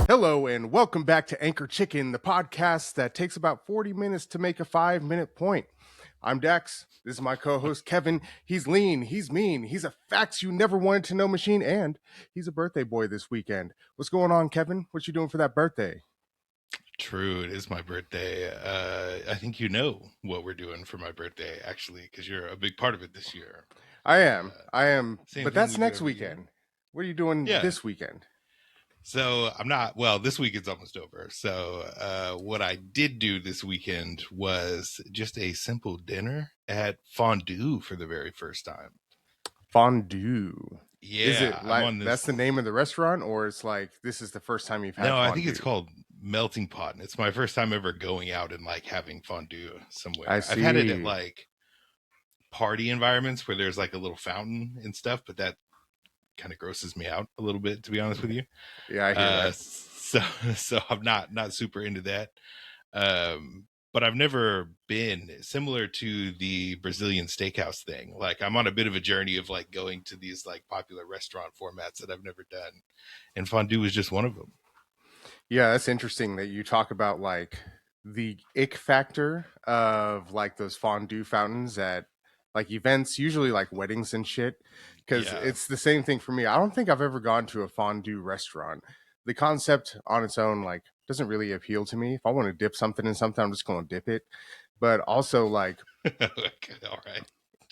Hello and welcome back to Anchor Chicken, the podcast that takes about 40 minutes to make a 5-minute point. I'm Dax. This is my co-host Kevin. He's lean, he's mean, he's a facts you never wanted to know machine, and he's a birthday boy this weekend. What's going on, Kevin? What you doing for that birthday? True, it is my birthday. I think you know what we're doing for my birthday, actually, because you're a big part of it this year. I am, Same but thing that's we do next every year. weekend. What are you doing Yeah. this weekend? So I'm not, well, this week is almost over. So what I did do this weekend was just a simple dinner at Fondue for the very first time. Fondue. Is Yeah, it I'm like on that's this. the name of the restaurant, or it's like this is the first time you've had No, I think it's fondue? called Melting Pot. And it's my first time ever going out and like having fondue I somewhere. I've had it at see. like party environments where there's like a little fountain and stuff, but that kind of grosses me out a little bit, to be honest with you. Yeah, I hear that. So I'm not super into that. But I've never been similar to the Brazilian steakhouse thing. Like I'm on a bit of a journey of like going to these like popular restaurant formats that I've never done, and fondue is just one of them. Yeah, that's interesting that you talk about like the ick factor of like those fondue fountains at like events, usually like weddings and shit. Cause Yeah, it's the same thing for me. I don't think I've ever gone to a fondue restaurant. The concept on its own, like, doesn't really appeal to me. If I want to dip something in something, I'm just gonna dip it. But also like okay, all right.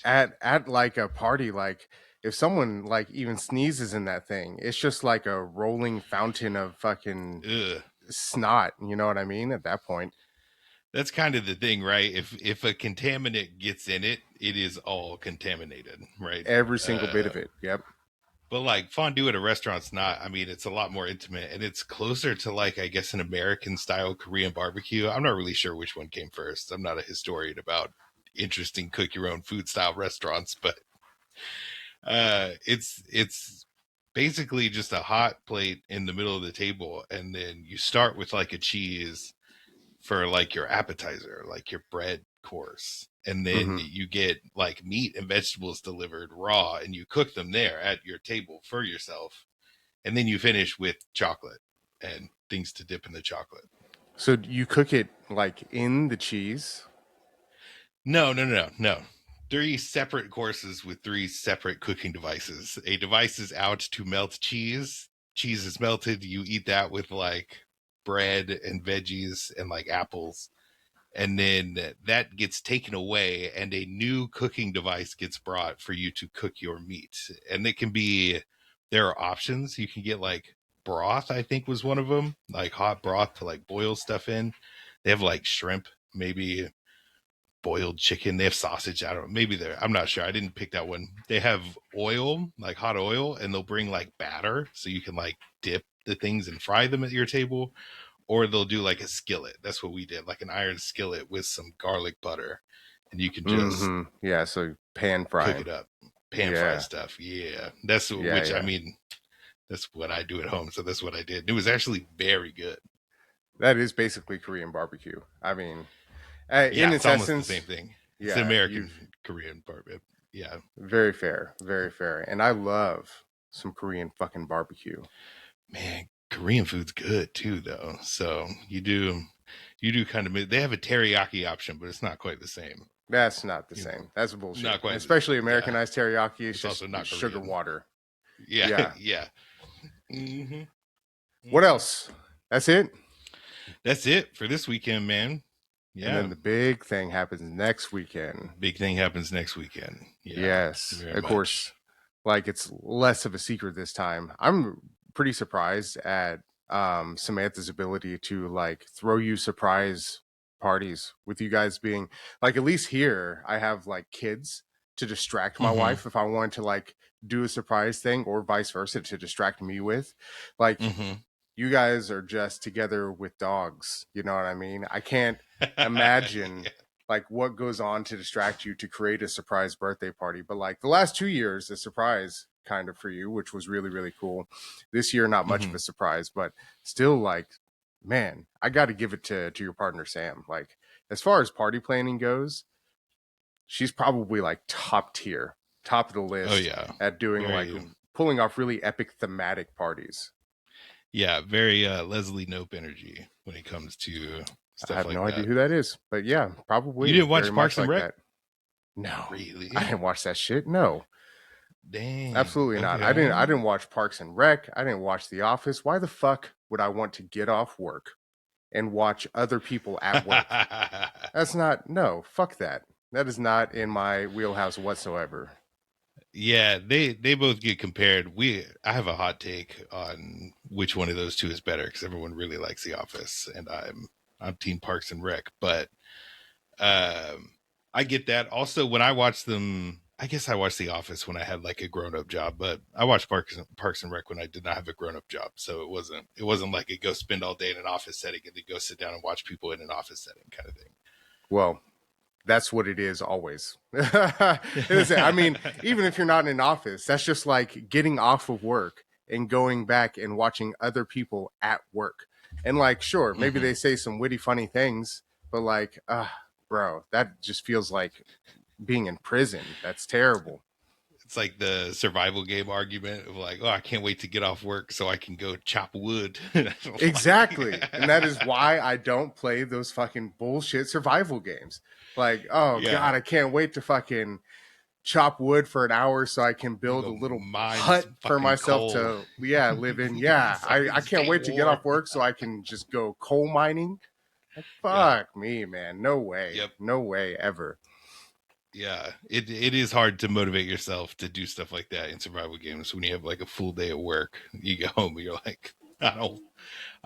at like a party, like if someone like even sneezes in that thing, it's just like a rolling fountain of fucking Ugh. snot. You know what I mean? At that point, That's kind of the thing, right? If a contaminant gets in it, it is all contaminated, right? every single bit Uh, of it. Yep. But like fondue at a restaurant's not. I mean, it's a lot more intimate and it's closer to like, I guess, an American style Korean barbecue. I'm not really sure which one came first. I'm not a historian about interesting cook your own food style restaurants, but it's basically just a hot plate in the middle of the table, and then you start with like a cheese for like your appetizer, like your bread course. And then Hmm. you get like meat and vegetables delivered raw and you cook them there at your table for yourself. And then you finish with chocolate and things to dip in the chocolate. So you cook it like in the cheese. No. Three separate courses with three separate cooking devices. A device is out to melt cheese. Cheese is melted. You eat that with like bread and veggies and like apples, and then that gets taken away and a new cooking device gets brought for you to cook your meat. And it can be, there are options. You can get like broth, I think was one of them, like hot broth to like boil stuff in. They have like shrimp, maybe boiled chicken. They have sausage. I don't know, maybe they're, I'm not sure, I didn't pick that one. They have oil, like hot oil, and they'll bring like batter so you can like dip the things and fry them at your table, or they'll do like a skillet. That's what we did, like an iron skillet with some garlic butter, and you can just Yeah. So pan cook frying. it up, pan fry Yeah. stuff. Yeah, that's Yeah. which I Yeah. mean, that's what I do at home. So that's what I did. It was actually very good. That is basically Korean barbecue. I mean, in Yeah, it's its almost the essence, same thing. It's an yeah. You've American Korean part of it. Yeah, very fair, very fair. And I love some Korean fucking barbecue. man, Korean food's good too, though. So you do kind of. They have a teriyaki option, but it's not quite the same. That's not the You know, same. That's bullshit. not quite. Especially Yeah, Americanized teriyaki is it's also just not sugar Korean. water. Yeah, Yeah. yeah. hmm What hmm else? That's it. That's it for this weekend, man. And Yeah, then the big thing happens next weekend. big thing happens next weekend. Yeah, Yes. very Of much. course, like it's less of a secret this time. I'm pretty surprised at Samantha's ability to like throw you surprise parties with you guys being like at least here I have like kids to distract my hmm wife if I wanted to like do a surprise thing or vice versa to distract me with. Like hmm you guys are just together with dogs. You know what I mean? I can't imagine yeah. like what goes on to distract you to create a surprise birthday party. But like the last 2 years, a surprise kind of for you, which was really, really cool. This year, not much of hmm a surprise, but still like, man, I got to give it to your partner, Sam. Like as far as party planning goes, she's probably like top tier, top of the Oh list yeah, at doing like very. pulling off really epic thematic parties. Yeah, very Leslie Knope energy when it comes to I stuff have no like idea that. who that is, but yeah, You probably didn't very watch much Parks and like Rec? that. No, I Really? didn't watch that shit. No, Dang. absolutely not. I Okay. didn't watch Parks and Rec. I didn't watch The Office. Why the fuck would I want to get off work and watch other people at work? That's not, no, fuck that. That is not in my wheelhouse whatsoever. Yeah, they both get compared. I have a hot take on which one of those two is better because everyone really likes The Office, and I'm Team Parks and Rec. But um, I get that. Also, when I watch them, I guess I watched The Office when I had like a grown up job, but I watched Parks and Rec when I did not have a grown up job. So it wasn't like a go spend all day in an office setting and then go sit down and watch people in an office setting kind of Well, that's what it is always. I mean, thing. even if you're not in an office, that's just like getting off of work and going back and watching other people at work. And like, sure, maybe Hmm. they say some witty, funny things, but like, bro, that just feels like being in prison. That's terrible. It's like the survival game argument of like, oh, I can't wait to get off work so I can go chop wood. Exactly. Like, And that is why I don't play those fucking bullshit survival games. Like, oh yeah, God, I can't wait to fucking chop wood for an hour so I can you build a go little mine hut some for fucking myself coal. to, yeah, live in. Yeah. So I can I can't stay wait to get warm. off work so I can just go coal mining. Like, Yeah. fuck me, man. No way. Yep. No way ever. Yeah. It is hard to motivate yourself to do stuff like that in survival games when you have like a full day of work. You go home and you're like, I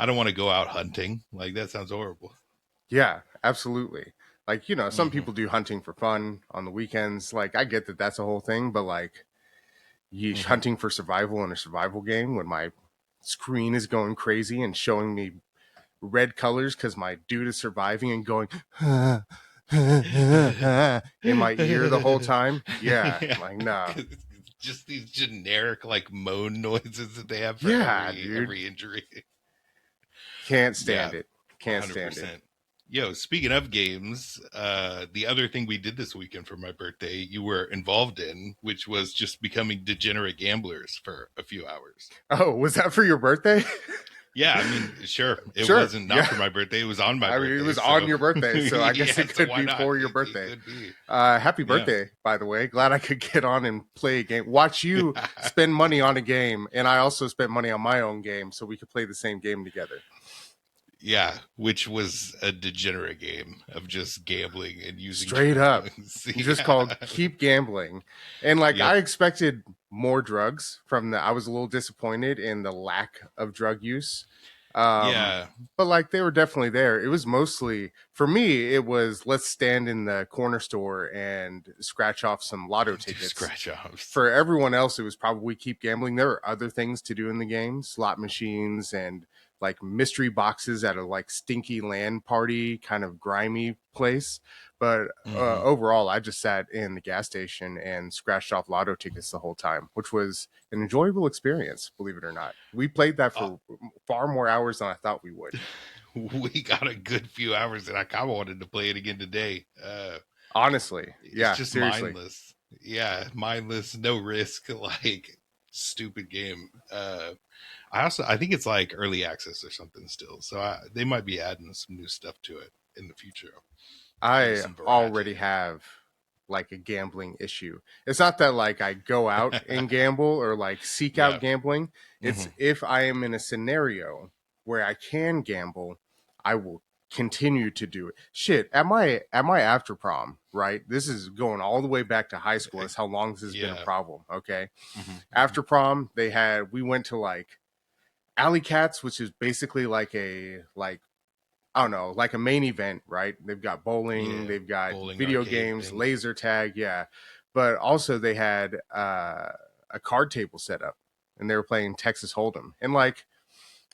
don't want to go out hunting. Like that sounds horrible. Yeah, absolutely. Like, some Hmm. people do hunting for fun on the weekends. Like, I get that that's a whole thing, but like, yeesh, Hmm. hunting for survival in a survival game when my screen is going crazy and showing me red colors because my dude is surviving and going in my ear the whole time. Yeah, Yeah. like nah. Just these generic like moan noises that they have for Yeah, dude, every injury. can't Yeah, stand it. Can't stand it. 100%. Yo, speaking of games, the other thing we did this weekend for my birthday, you were involved in, which was just becoming degenerate gamblers for a few hours. Oh, was that for your birthday? Yeah, I mean, sure, it Sure. wasn't not Yeah. for my birthday; it was on my I mean, it birthday. was on So, your birthday, so I guess yeah, it so could why be not? for your It birthday. could be. Happy Yeah. birthday, by the way. Glad I could get on and play a game. Watch you spend money on a game, and I also spent money on my own game, so we could play the same game together. Yeah, which was a degenerate game of just gambling and using Straight up. drugs. Just Yeah. called Keep Gambling. And like Yep. I expected more drugs from I was a little disappointed in the lack of drug use. Um Yeah. but like they were definitely there. It was mostly for me, it was let's stand in the corner store and scratch off some lotto Do tickets. scratch offs. For everyone else, it was probably keep gambling. There are other things to do in the game, slot machines and like mystery boxes at a like stinky land party kind of grimy place. But Hmm. overall, I just sat in the gas station and scratched off lotto tickets the whole time, which was an enjoyable experience, believe it or not. We played that Uh, for far more hours than I thought we would. we got a good few hours, and I kind of wanted to play it again today. Honestly, It's yeah, just seriously. mindless. Yeah, mindless, no risk, like stupid game. I think it's like early access or something still, so they might be adding some new stuff to it in the future. Give it I some already variety. have like a gambling issue. It's not that like I go out and gamble or like seek out Yeah. gambling. It's Hmm. if I am in a scenario where I can gamble, I will continue to do it. Shit, at my after prom, right? This is going all the way back to high school. That's how long this has been a Yeah. problem. Okay. Hmm. After prom, we went to like Alley Cats, which is basically like a like I don't know, like a main event, right? They've got bowling, Yeah. they've got Bowling video arcade games, thing. laser tag, yeah. But also they had a card table set up and they were playing Texas Hold'em. And like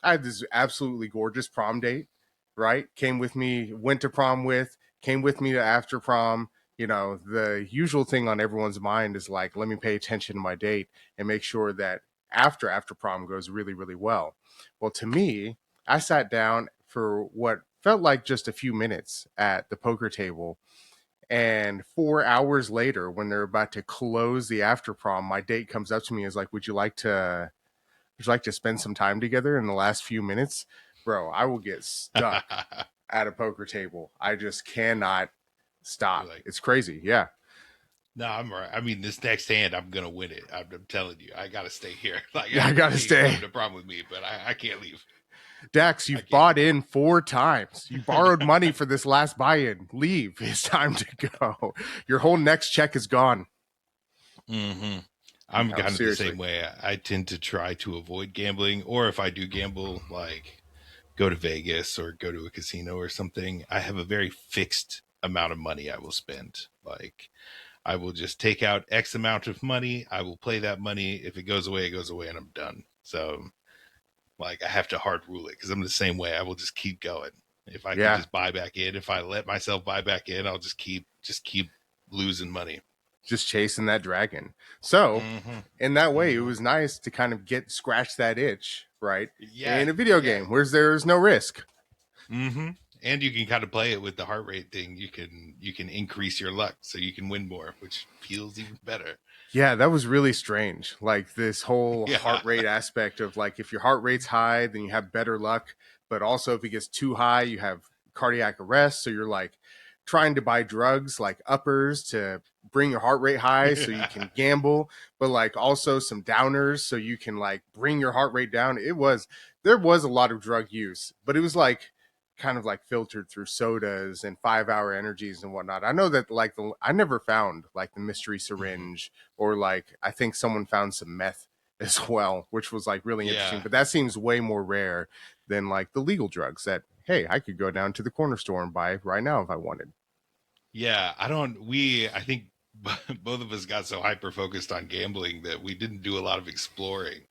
I had this absolutely gorgeous prom date, right? Came with me, went to prom with, came with me to after prom. The usual thing on everyone's mind is like, let me pay attention to my date and make sure that after prom goes really, really well. Well, to me, I sat down for what felt like just a few minutes at the poker table. And 4 hours later, when they're about to close the after prom, my date comes up to me and is like, would you like to would you like to spend some time together in the last few minutes? Bro, I will get stuck at a poker table. I just cannot You're stop. like, It's crazy. Yeah. no, I'm right. I mean, this next hand, I'm gonna win it. I'm telling you, I gotta stay here. Like, Yeah, I you gotta ain't stay. having a problem with me, but I can't leave. Dax, I you've can't bought leave. in 4 times. You borrowed money for this last buy-in. Leave. It's time to go. Your whole next check is gone. Mm-hmm. I'm No, kind of the seriously. same way. I tend to try to avoid gambling, or if I do gamble, like go to Vegas or go to a casino or something, I have a very fixed amount of money I will spend. Like, I will just take out X amount of money. I will play that money. If it goes away, it goes away, and I'm done. So, like, I have to hard rule it because I'm the same way. I will just keep going. If I can Yeah, just buy back in, if I let myself buy back in, I'll just keep losing money. just chasing that dragon. So, Mm-hmm. in that way, it Mm-hmm. was nice to kind of scratch that itch, right? Yeah, In a video yeah. game where there's no risk. Mm-hmm. And you can kind of play it with the heart rate thing. You can increase your luck so you can win more, which feels even better. Yeah, that was really strange. Like this whole Yeah. heart rate aspect of like if your heart rate's high, then you have better luck. But also if it gets too high, you have cardiac arrest. So you're like trying to buy drugs like uppers to bring your heart rate high so you can gamble, but like also some downers so you can like bring your heart rate down. There was a lot of drug use, but it was like kind of like filtered through sodas and 5 hour energies and whatnot. I know that like I never found like the mystery Mhm. syringe or like I think someone found some meth as well, which was like really interesting. Yeah. But that seems way more rare than like the legal drugs that hey, I could go down to the corner store and buy right now if I wanted. Yeah. I think both of us got so hyper focused on gambling that we didn't do a lot of exploring.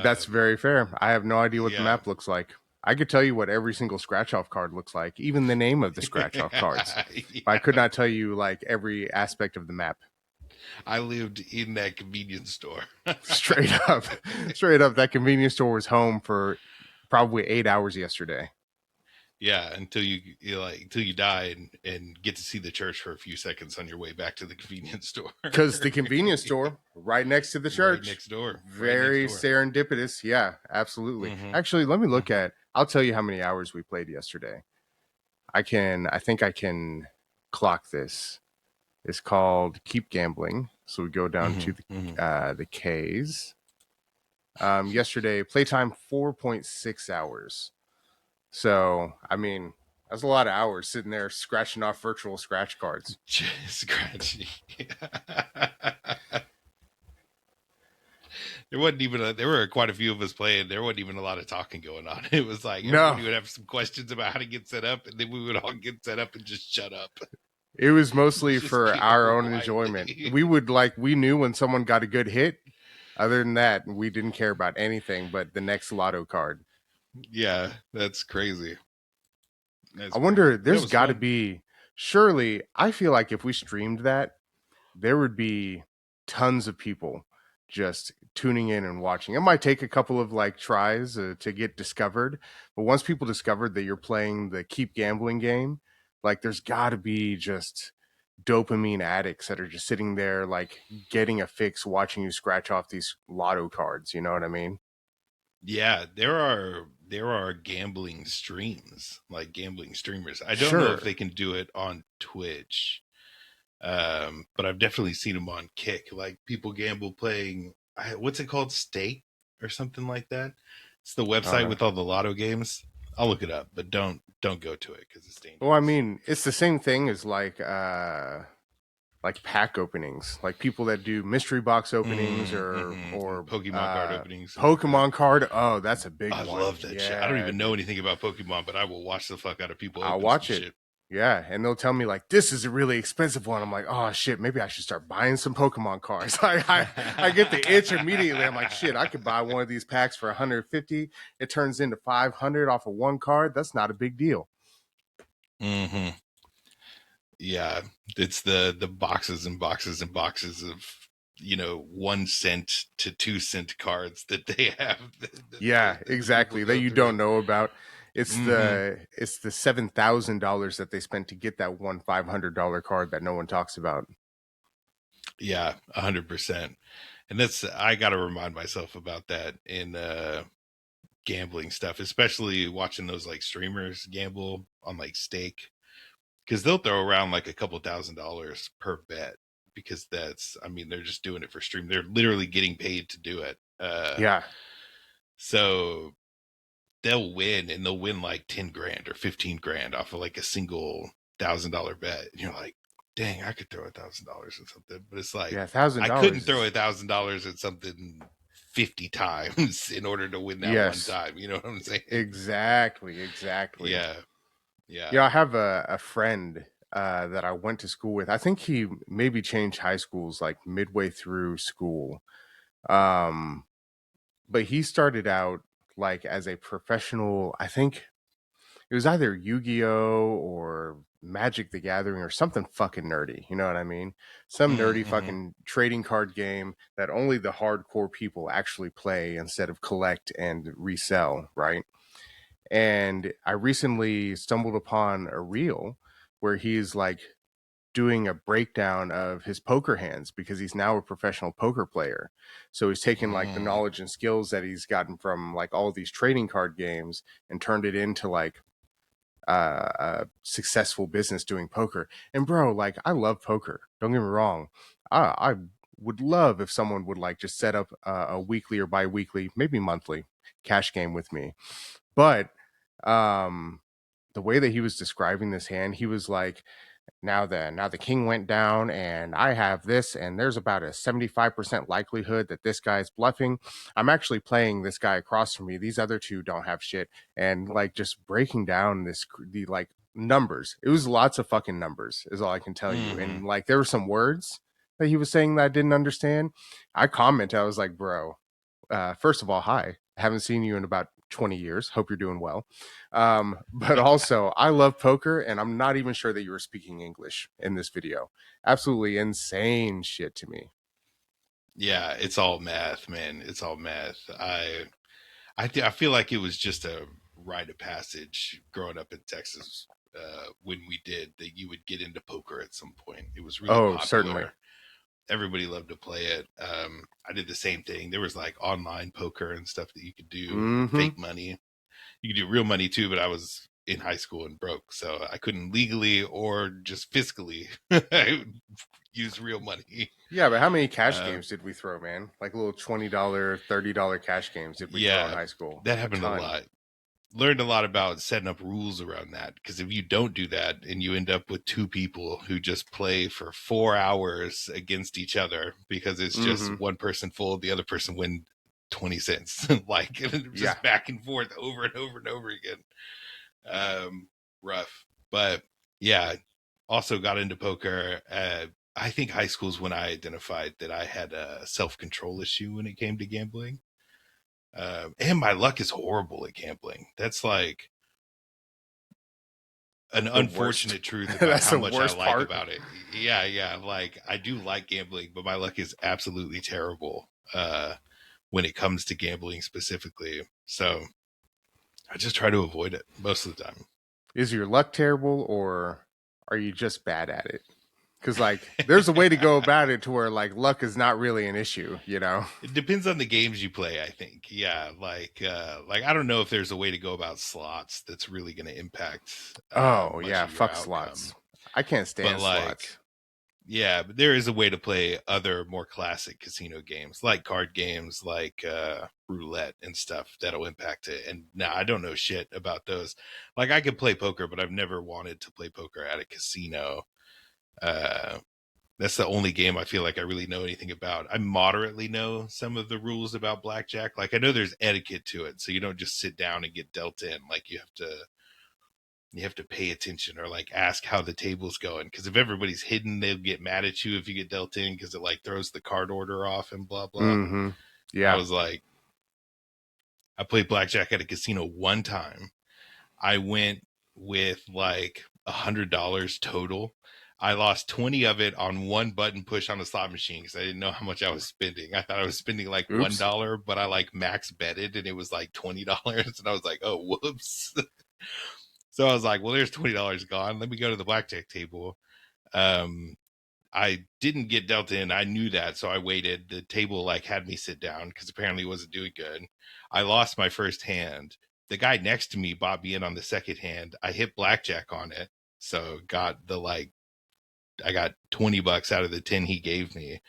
That's Um, very fair. I have no idea what the yeah. map looks like. I could tell you what every single scratch off card looks like, even the name of the scratch off cards. But I could Yeah. not tell you like every aspect of the map. I lived in that convenience store. Straight up, straight up, that convenience store was home for probably 8 hours yesterday. Yeah, until until you die and get to see the church for a few seconds on your way back to the convenience store. Because the convenience store right next to the Right church, next door. Right next very door. serendipitous. Yeah, absolutely. Mm-hmm. Actually, let me look Mm-hmm. at. I'll tell you how many hours we played yesterday. I think I can clock this. It's called Keep Gambling. So we go down to Mm-hmm. Mm-hmm. the K's. Yesterday, playtime 4.6 hours. So, I mean, that's a lot of hours sitting there scratching off virtual scratch cards. Just scratchy. There were quite a few of us playing. There wasn't even a lot of talking going on. It was like No, everybody would have some questions about how to get set up, and then we would all get set up and just shut up. it was mostly Just for our gamble own enjoyment. quietly. We knew when someone got a good hit. Other than that, we didn't care about anything but the next lotto card. Yeah, that's crazy. I That's wonder, crazy. But it there's was got to fun. be, surely, I feel like if we streamed that, there would be tons of people just tuning in and watching. It might take a couple of like tries to get discovered, but once people discovered that you're playing the keep gambling game, like there's got to be just dopamine addicts that are just sitting there like getting a fix watching you scratch off these lotto cards, you know what I mean? Yeah, there are gambling streams, like gambling streamers. I don't know if Sure. they can do it on Twitch. But I've definitely seen them on Kick. Like people gamble playing what's it called? Stake or something like that. It's the I don't website know. with all the lotto games. I'll look it up, but don't go to it because it's Well, I dangerous. mean, it's the same thing as like pack openings, like people that do mystery box openings or Pokemon card openings and like that. Pokemon card. Oh, that's a big I one. love that shit. I don't Yeah, even know dude. anything about Pokemon, but I will watch the fuck out of people I'll open some watch it. shit. Yeah, and they'll tell me like this is a really expensive one. I'm like, oh shit, maybe I should start buying some Pokemon cards. I get the itch immediately. I'm like, shit, I could buy one of these packs for 150. It turns into 500 off of one card. That's not a big deal. Mm-hmm. Yeah, it's the boxes and boxes and boxes of 1 cent to 2 cent cards that they have Yeah, that the people exactly. That go you don't through. know about. Mm-hmm. It's the $7,000 that they spent to get that one $500 card that no one talks about. Yeah, 100%. And I got to remind myself about that in gambling stuff, especially watching those like streamers gamble on like stake, because they'll throw around like a couple $1,000s per bet, because I mean, they're just doing it for stream. They're literally getting paid to do it. Yeah. So they'll win, and they'll win like 10 grand or 15 grand off of like a single $1,000 bet. And you're like, dang, I could throw $1,000 at something. But it's like, Yeah, $1,000 I couldn't throw is $1,000 at something 50 times in order to win that one yes. time. You know what I'm saying? Exactly. Yeah. Yeah. Yeah, I have a friend that I went to school with. I think he maybe changed high schools like midway through school. Um, but he started out like as a professional, I think it was either Yu-Gi-Oh or Magic the Gathering or something fucking nerdy. You know what I mean? Some nerdy Mm-hmm. fucking trading card game that only the hardcore people actually play instead of collect and resell, right? And I recently stumbled upon a reel where he's like doing a breakdown of his poker hands because he's now a professional poker player. So he's taken like the Mm. knowledge and skills that he's gotten from like all these trading card games and turned it into like a successful business doing poker. And bro, like I love poker. Don't get me wrong. I would love if someone would like just set up a weekly or bi-weekly, maybe monthly cash game with me. But um the way that he was describing this hand, he was like, now the king went down and I have this, and there's about a 75% likelihood that this guy's bluffing. I'm actually playing this guy across from me. These other two don't have shit. And like just breaking down the like numbers. It was lots of fucking numbers is all I can tell you. Mm-hmm. And like there were some words that he was saying that I didn't understand. I commented, I was like, bro, first of all, hi. Haven't seen you in about 20 years. Hope you're doing well. But also, I love poker, and I'm not even sure that you were speaking English in this video. Absolutely insane shit to me. Yeah, it's all math, man. It's all math. I feel like it was just a rite of passage growing up in Texas, when we did that. You would get into poker at some point. It was really Oh, certainly. popular. Everybody loved to play it. I did the same thing. There was like online poker and stuff that you could do, Mm-hmm. fake money. You could do real money too, but I was in high school and broke, so I couldn't legally or just fiscally use real money. Yeah, but how many cash Um, games did we throw, man? Like little $20, $30 cash games did we throw in yeah, high school? that A happened a ton. lot. Learned a lot about setting up rules around that, because if you don't do that and you end up with two people who just play for 4 hours against each other because it's just Mm-hmm. one person fold, the other person win 20 cents, like Yeah. just back and forth over and over and over again. Rough. But yeah, also got into poker. I think high school is when I identified that I had a self-control issue when it came to gambling. And my luck is horrible at gambling. That's like an The worst. unfortunate truth about That's how the much I worst like part. about it. Yeah, yeah. Like I do like gambling, but my luck is absolutely terrible when it comes to gambling specifically. So I just try to avoid it most of the time. Is your luck terrible or are you just bad at it? Because like there's a way to go about it to where like luck is not really an issue, you know? It depends on the games you play, I think. Yeah, like I don't know if there's a way to go about slots that's really going to impact Oh much yeah, of your fuck slots. outcome. I can't But stand like, slots. yeah, but there is a way to play other more classic casino games, like card games, like roulette and stuff that'll impact it. And now I don't know shit about those. Like I could play poker, but I've never wanted to play poker at a casino. Uh, that's the only game I feel like I really know anything about. I moderately know some of the rules about blackjack. Like I know there's etiquette to it, so you don't just sit down and get dealt in. Like you have to pay attention or like ask how the table's going, because if everybody's hidden, they'll get mad at you if you get dealt in, because it like throws the card order off and blah blah. Mm-hmm. I Yeah. was like, I played blackjack at a casino one time. I went with like $100 total. I lost 20 of it on one button push on the slot machine because I didn't know how much I was spending. I thought I was spending like Oops. $1, but I like max betted and it was like $20. And I was like, oh, whoops. So I was like, well, there's $20 gone. Let me go to the blackjack table. Um, I didn't get dealt in. I knew that, so I waited. The table like had me sit down because apparently it wasn't doing good. I lost my first hand. The guy next to me bought me in on the second hand. I hit blackjack on it, so got the like I got $20 out of the 10 he gave me.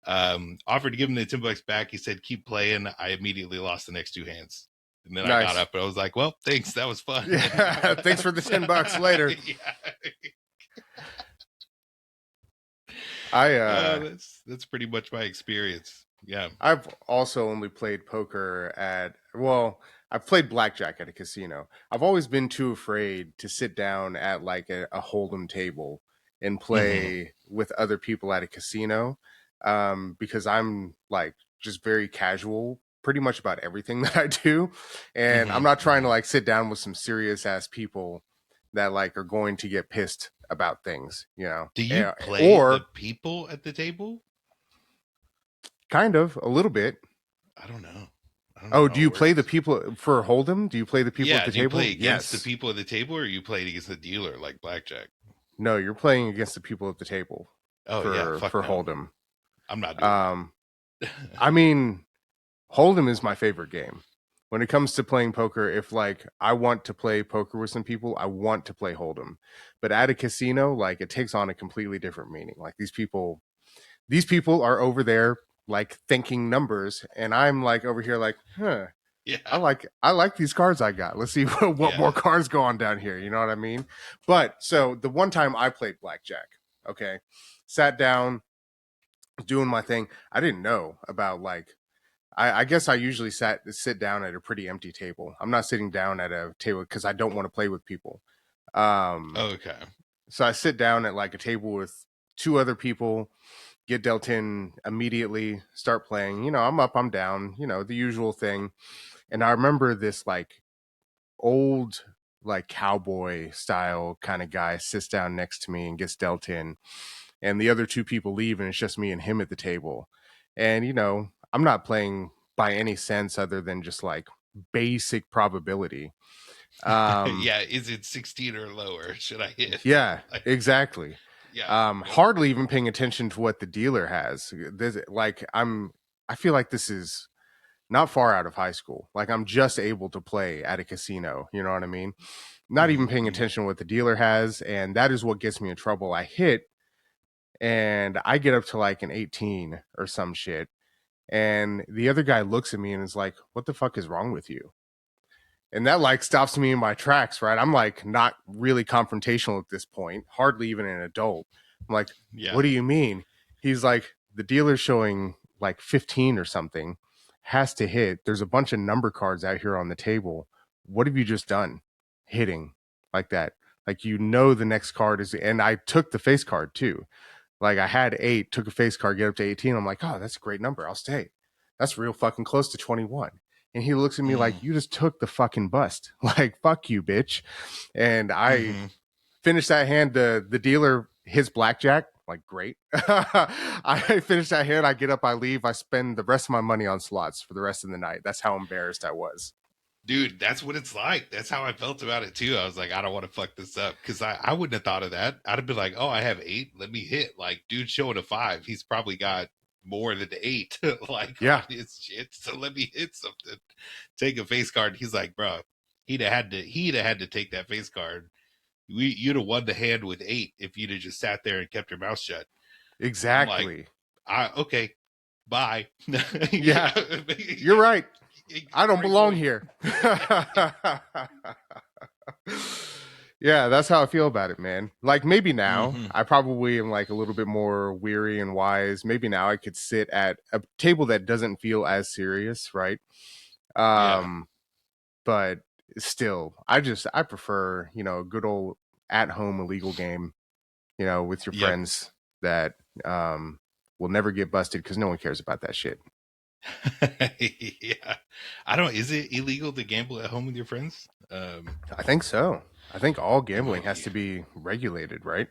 Offered to give him the $10 back. He said keep playing. I immediately lost the next two hands. And then I got Nice. up and I was like, well, thanks. That was fun. Yeah. Thanks for the $10 later. Yeah. That's pretty much my experience. Yeah. I've also only played poker I've played blackjack at a casino. I've always been too afraid to sit down at like a hold'em table and Mm-hmm. play with other people at a casino, because I'm like just very casual pretty much about everything that I do, and I'm Mm-hmm. not trying to Mm-hmm. like sit down with some serious ass people that like are going to get pissed about things, Do you play the or people at the table? kind of a little bit. I don't know. I don't know Oh, how do it you play the works. people for Hold'em? Do you play the people at Yeah. the Do you table? play against the Yes. people at the table or you played against the dealer like blackjack? No, you're playing against the people at the table Oh, yeah. for Fuck no. Hold'em. I'm not doing Um, that. I mean, Hold'em is my favorite game. When it comes to playing poker, if like I want to play poker with some people, I want to play Hold'em. But at a casino, like it takes on a completely different meaning. Like these people are over there like thinking numbers, and I'm like over here like, huh. I Yeah. like I like these cards I got. Let's see what more Yeah. cards go on down here. You know what I mean? But so the one time I played blackjack, okay, sat down doing my thing. I didn't know about like I guess I usually sit down at a pretty empty table. I'm not sitting down at a table because I don't want to play with people. Um, Okay. so I sit down at like a table with two other people, get dealt in immediately, start playing. I'm up, I'm down. The usual thing. And I remember this like old like cowboy style kind of guy sits down next to me and gets dealt in, and the other two people leave and it's just me and him at the table. And I'm not playing by any sense other than just like basic probability. um Yeah. Is it 16 or lower? Should I hit? yeah, Like, exactly. yeah. Yep. Hardly even paying attention to what the dealer has. I feel like this is not far out of high school. Like I'm just able to play at a casino. You know what I mean? Not even Mm-hmm. paying Mm-hmm. attention to what the dealer has. And that is what gets me in trouble. I hit and I get up to like an 18 or some shit. And the other guy looks at me and is like, what the fuck is wrong with you? And that like stops me in my tracks, right? I'm like not really confrontational at this point, hardly even an adult. I'm like, what Yeah. do you mean? He's like, the dealer's showing like 15 or something, has to hit. There's a bunch of number cards out here on the table. What have you just done? Hitting like that. Like, the next card is, and I took the face card too. Like I had 8, took a face card, get up to 18. I'm like, oh, that's a great number. I'll stay. That's real fucking close to 21. And he looks at me like, Mm-hmm. you just took the fucking bust. Like, fuck you, bitch. And I Mm-hmm. finished that hand. The dealer hits blackjack. Like, great. I finish that hand. I get up, I leave. I spend the rest of my money on slots for the rest of the night. That's how embarrassed I was. Dude, that's what it's like. That's how I felt about it too. I was like, I don't want to fuck this up because I wouldn't have thought of that. I'd have been like, oh, I have 8. Let me hit. Like, dude, showing a 5. He's probably got more than 8 like on Yeah, his shit. So let me hit something. Take a face card. He's like, bro, he'd have had to take that face card. You'd have won the hand with 8 if you'd have just sat there and kept your mouth shut. I'm like, exactly. okay, bye. Yeah, Yeah, you're right. I don't great belong point. here. Yeah, that's how I feel about it, man. Like maybe now Hmm. I probably am like a little bit more weary and wise. Maybe now I could sit at a table that doesn't feel as serious, right? Yeah. Um, but still, I prefer, a good old at home illegal game, with your Yep. friends that will never get busted because no one cares about that shit. Yeah. I don't Is it illegal to gamble at home with your friends? I think so. I think all It gambling might has be. to be regulated, right?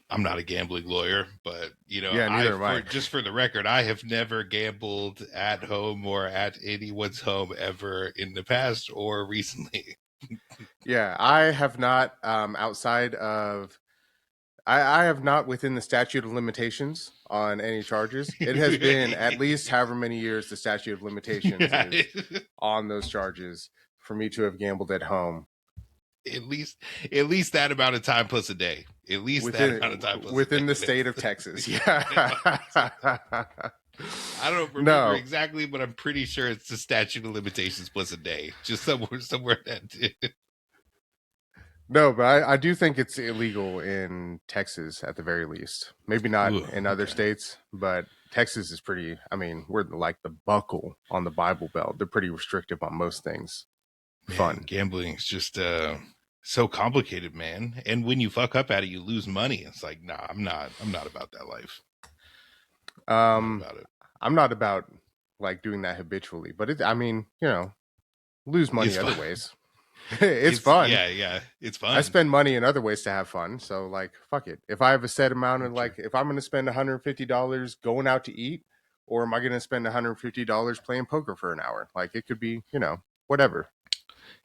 I'm not a gambling lawyer, but Yeah, I neither am for I. just for the record, I have never gambled at home or at anyone's home ever in the past or recently. Yeah, I have not outside of I have not within the statute of limitations on any charges. It has been at least however many years the statute of limitations Yeah, is on those charges for me to have gambled at home at least at least that amount of time plus a day. At least that amount of time plus a day. within the state of Texas. Yeah. I don't remember No, exactly, but I'm pretty sure it's the statute of limitations plus a day. Just somewhere that. no, but I do think it's illegal in Texas at the very least. Maybe not Ooh, in other okay. states, but Texas is pretty. I mean, we're like the buckle on the Bible Belt. They're pretty restrictive on most things. Man, Fun. gambling is just so complicated, man. And when you fuck up at it, you lose money. It's like, nah, I'm not about that life. I'm not Um, about it. I'm not about like doing that habitually, but I mean, lose It's money other fun. ways. It's It's fun. yeah. It's I fun. spend money in other ways to have fun. So like, fuck it. If I have a set amount of True. like, if I'm going to spend $150 going out to eat, or am I going to spend $150 playing poker for an hour? Like it could be, whatever.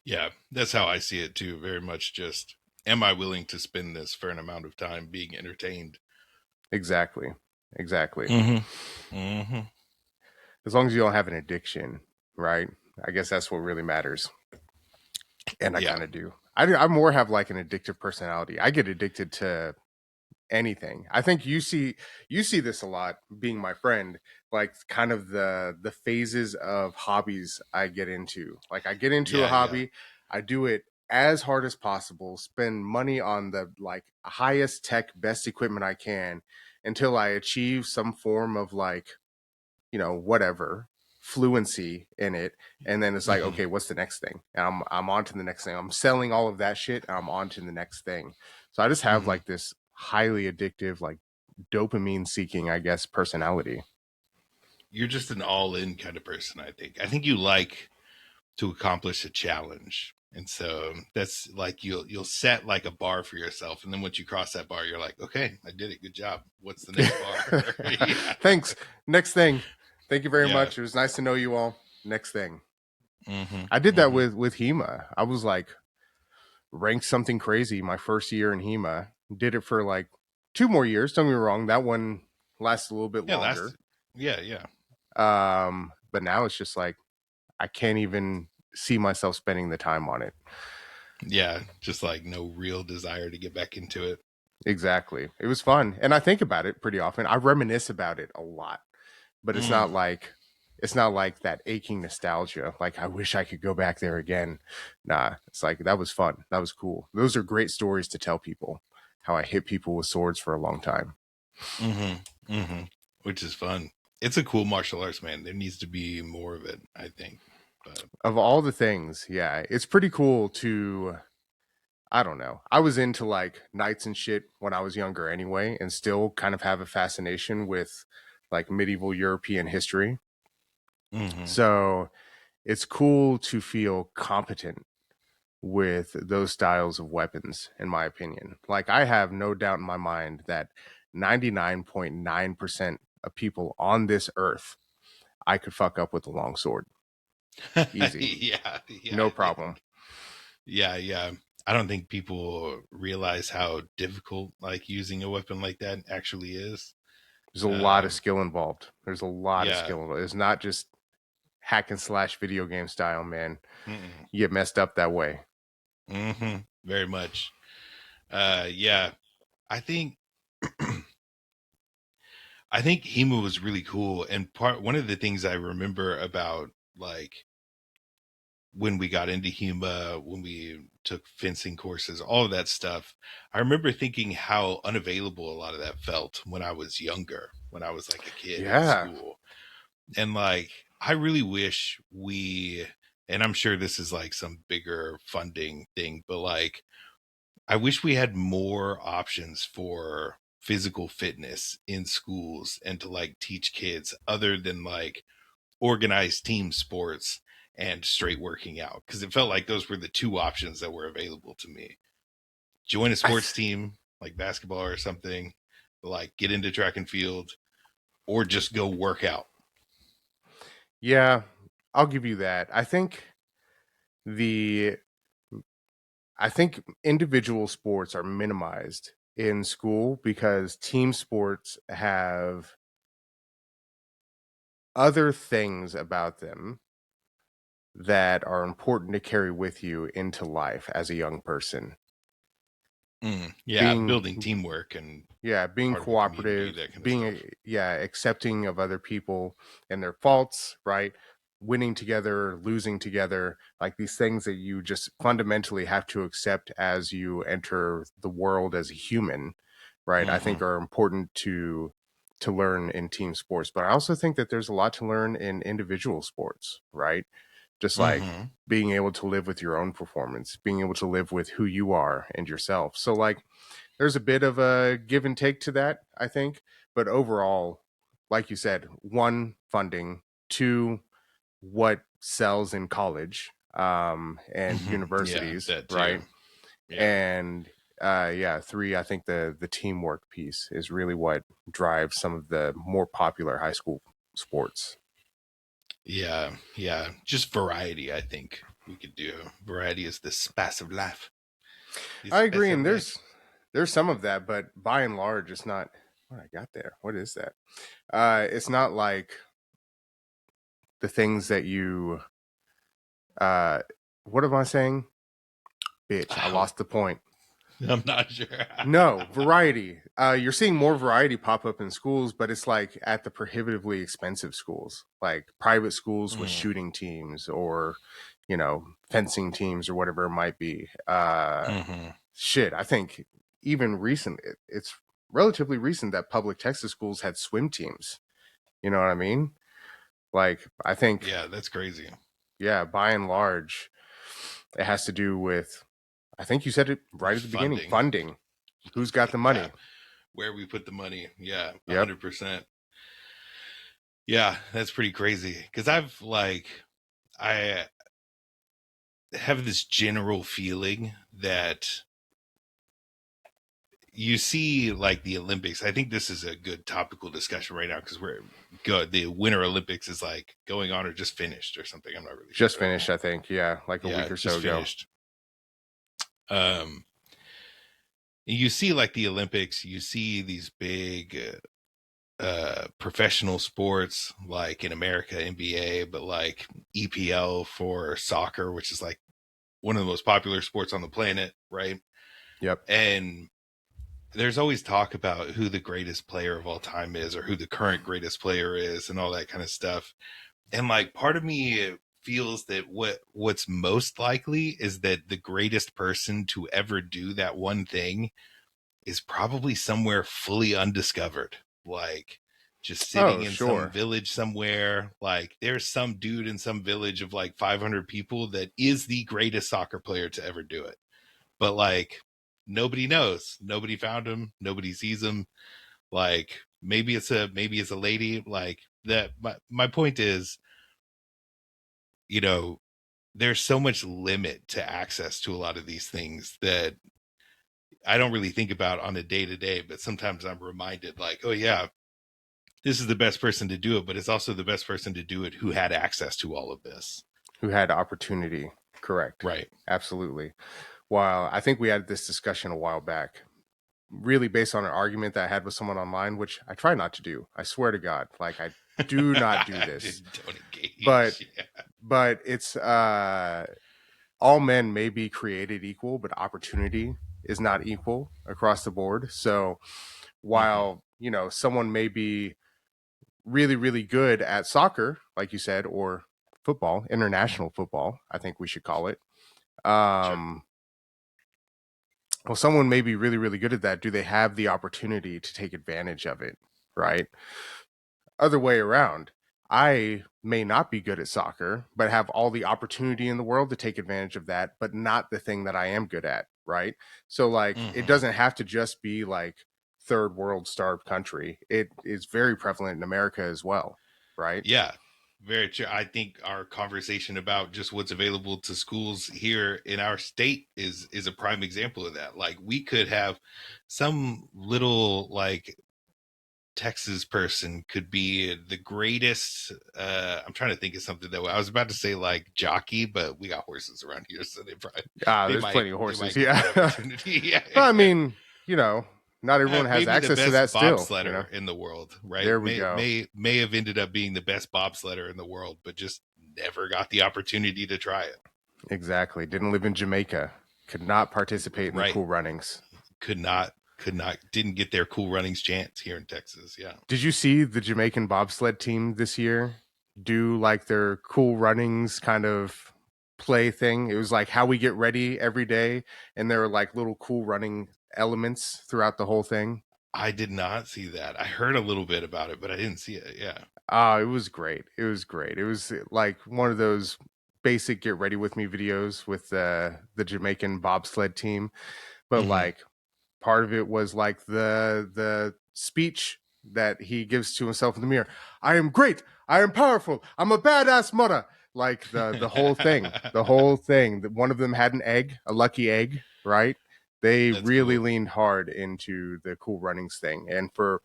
Yeah, that's how I see it too. Very much just, am I willing to spend this for an amount of time being entertained? Exactly. Exactly. Mm-hmm. Mm-hmm. As long as you don't have an addiction, right? I guess that's what really matters. And I Yeah. kind of do. I more have like an addictive personality. I get addicted to anything. I think you see this a lot being my friend, like kind of the phases of hobbies I get into. Like I get into a Yeah. hobby, I do it as hard as possible, spend money on the like highest tech best equipment I can until I achieve some form of like, whatever fluency in it, and then it's like, Mm-hmm. okay, what's the next thing? And I'm on to the next thing. I'm selling all of that shit and I'm on to the next thing. So I just have Mm-hmm. like this highly addictive, like dopamine seeking, I guess, personality. You're just an all-in kind of person, I think. I think you like to accomplish a challenge. And so that's like you'll set like a bar for yourself, and then once you cross that bar, you're like, okay, I did it. Good job. What's the next bar? Yeah. Thanks. Next thing. Thank you very Yeah. much. It was nice to know you all. Next thing. Mm-hmm. I did that Mm-hmm. with HEMA. I was like ranked something crazy my first year in HEMA. Did it for like 2 more years. Don't get me wrong. That one lasted a little bit Yeah, last longer. yeah. But now it's just like I can't even see myself spending the time on it. Yeah. Just like no real desire to get back into it. Exactly. It was fun. And I think about it pretty often. I reminisce about it a lot. But Mm. it's not like that aching nostalgia. Like I wish I could go back there again. Nah, it's like that was fun. That was cool. Those are great stories to tell people. How I hit people with swords for a long time. Mm-hmm. Mm-hmm. Which is fun. It's a cool martial arts, man. There needs to be more of it, I think. But Of all the things, yeah, it's pretty cool to I don't know. I was into like knights and shit when I was younger anyway, and still kind of have a fascination with like medieval European history. mm-hmm. So it's cool to feel competent with those styles of weapons, in my opinion. Like, I have no doubt in my mind that 99.9% of people on this earth, I could fuck up with a long sword. Easy. Yeah, No I problem. think. Yeah. I don't think people realize how difficult like using a weapon like that actually is. There's a lot of Um, skill involved. There's a lot of yeah. skill involved. It's not just hack and slash video game style, man. Mm-mm. You get messed up that way. Mm-hmm. Very much. Yeah. I think I think HEMA was really cool. And one of the things I remember about like when we got into HEMA, when we took fencing courses, all of that stuff, I remember thinking how unavailable a lot of that felt when I was younger, when I was like a kid in Yeah. school. And like, I really wish and I'm sure this is like some bigger funding thing, but like, I wish we had more options for physical fitness in schools and to like teach kids other than like organized team sports and straight working out, because it felt like those were the two options that were available to me. Join a I sports team like basketball or something, like get into track and field, or just go work out. yeah, I'll give you that. The I think individual sports are minimized in school because team sports have other things about them that are important to carry with you into life as a young person. Yeah, Being building teamwork and being part of a community, cooperative, that kind of being stuff. accepting of other people and their faults, right? Winning together, losing together, like these things that you just fundamentally have to accept as you enter the world as a human, right? I think are important to learn in team sports. But I also think that there's a lot to learn in individual sports, right? Just like being able to live with your own performance, being able to live with who you are and yourself. So like there's a bit of a give and take to that, I think. But overall, like you said, one, funding, two, what sells in college and Yeah, universities, that too. right? Yeah. And yeah, three, I think the teamwork piece is really what drives some of the more popular high school sports. Yeah, yeah. Just variety, I think we could do. Variety is the spice of life. The I spice agree, of and life. there's some of that, but by and large, it's not what I got there. What is that? It's not like the things that you uh what am I saying? Bitch, I Oh, lost the point. I'm not sure. No, variety. You're seeing more variety pop up in schools, but it's like at the prohibitively expensive schools, like private schools with Mm, shooting teams or, fencing teams or whatever it might be. hmm Shit, I think even recent, it's relatively recent that public Texas schools had swim teams. You know what I mean? Like, I think, Yeah, that's crazy. yeah, by and large, it has to do with, I think you said it right at the beginning, Funding. funding. Who's got Funding. the Yeah. money? Where we put the money. Yeah, Yep. 100%. Yeah, that's pretty crazy. Because I have this general feeling that you see like the Olympics. I think this is a good topical discussion right now because we're good. The Winter Olympics is like going on or just finished or something. I'm not really Just sure. finished, I think. Yeah, like a Yeah, week or so just ago. finished. Um, you see like the Olympics. You see these big professional sports like in America, NBA, but like EPL for soccer, which is like one of the most popular sports on the planet, right? Yep. And there's always talk about who the greatest player of all time is or who the current greatest player is and all that kind of stuff. And like part of me feels that what's most likely is that the greatest person to ever do that one thing is probably somewhere fully undiscovered. Like just sitting Oh, in some sure. village somewhere. Like there's some dude in some village of like 500 people that is the greatest soccer player to ever do it. But like nobody knows. Nobody found him. Nobody sees him. Like maybe it's a lady. Like that. My point is, you know, there's so much limit to access to a lot of these things that I don't really think about on a day to day, but sometimes I'm reminded like, oh yeah, this is the best person to do it, but it's also the best person to do it who had access to all of this. Who had opportunity. Correct. Right. Absolutely. While I think we had this discussion a while back, really based on an argument that I had with someone online, which I try not to do. I swear to God. Like I do not do this. Don't But engage. Yeah. it's all men may be created equal, but opportunity is not equal across the board. So Mm-hmm. while, someone may be really, really good at soccer, like you said, or football, international football, I think we should call it. Sure. Um, well, someone may be really, really good at that. Do they have the opportunity to take advantage of it? Right. Other way around. I may not be good at soccer, but have all the opportunity in the world to take advantage of that, but not the thing that I am good at. Right. So, like, it Mm-hmm. doesn't have to just be like third world starved country. It is very prevalent in America as well. Right. Yeah. Very true. I think our conversation about just what's available to schools here in our state is a prime example of that. Like we could have some little like Texas person could be the greatest. I'm trying to think of something that I was about to say like jockey, but we got horses around here, so they probably Ah, they there's might plenty of they horses. might get Yeah. that opportunity. Yeah, But I yeah. mean, you know, not everyone has Maybe the access to best that still, you know. bobsledder in the world, right? There we go. May have ended up being the best bobsledder in the world, but just never got the opportunity to try it. Exactly. Didn't live in Jamaica. Could not participate in the Right. cool runnings. Didn't get their cool runnings chance here in Texas. Yeah. Did you see the Jamaican bobsled team this year do like their cool runnings kind of play thing? It was like how we get ready every day, and there were like little cool running elements throughout the whole thing. I did not see that. I heard a little bit about it, but I didn't see it. Yeah. It was great. It was great. It was like one of those basic get ready with me videos with the Jamaican bobsled team, but Mm-hmm. like part of it was like the speech that he gives to himself in the mirror. I am great. I am powerful. I'm a badass mother. Like the whole thing, the whole thing. One of them had an egg, a lucky egg, right? They That's really cool. leaned hard into the cool runnings thing. And for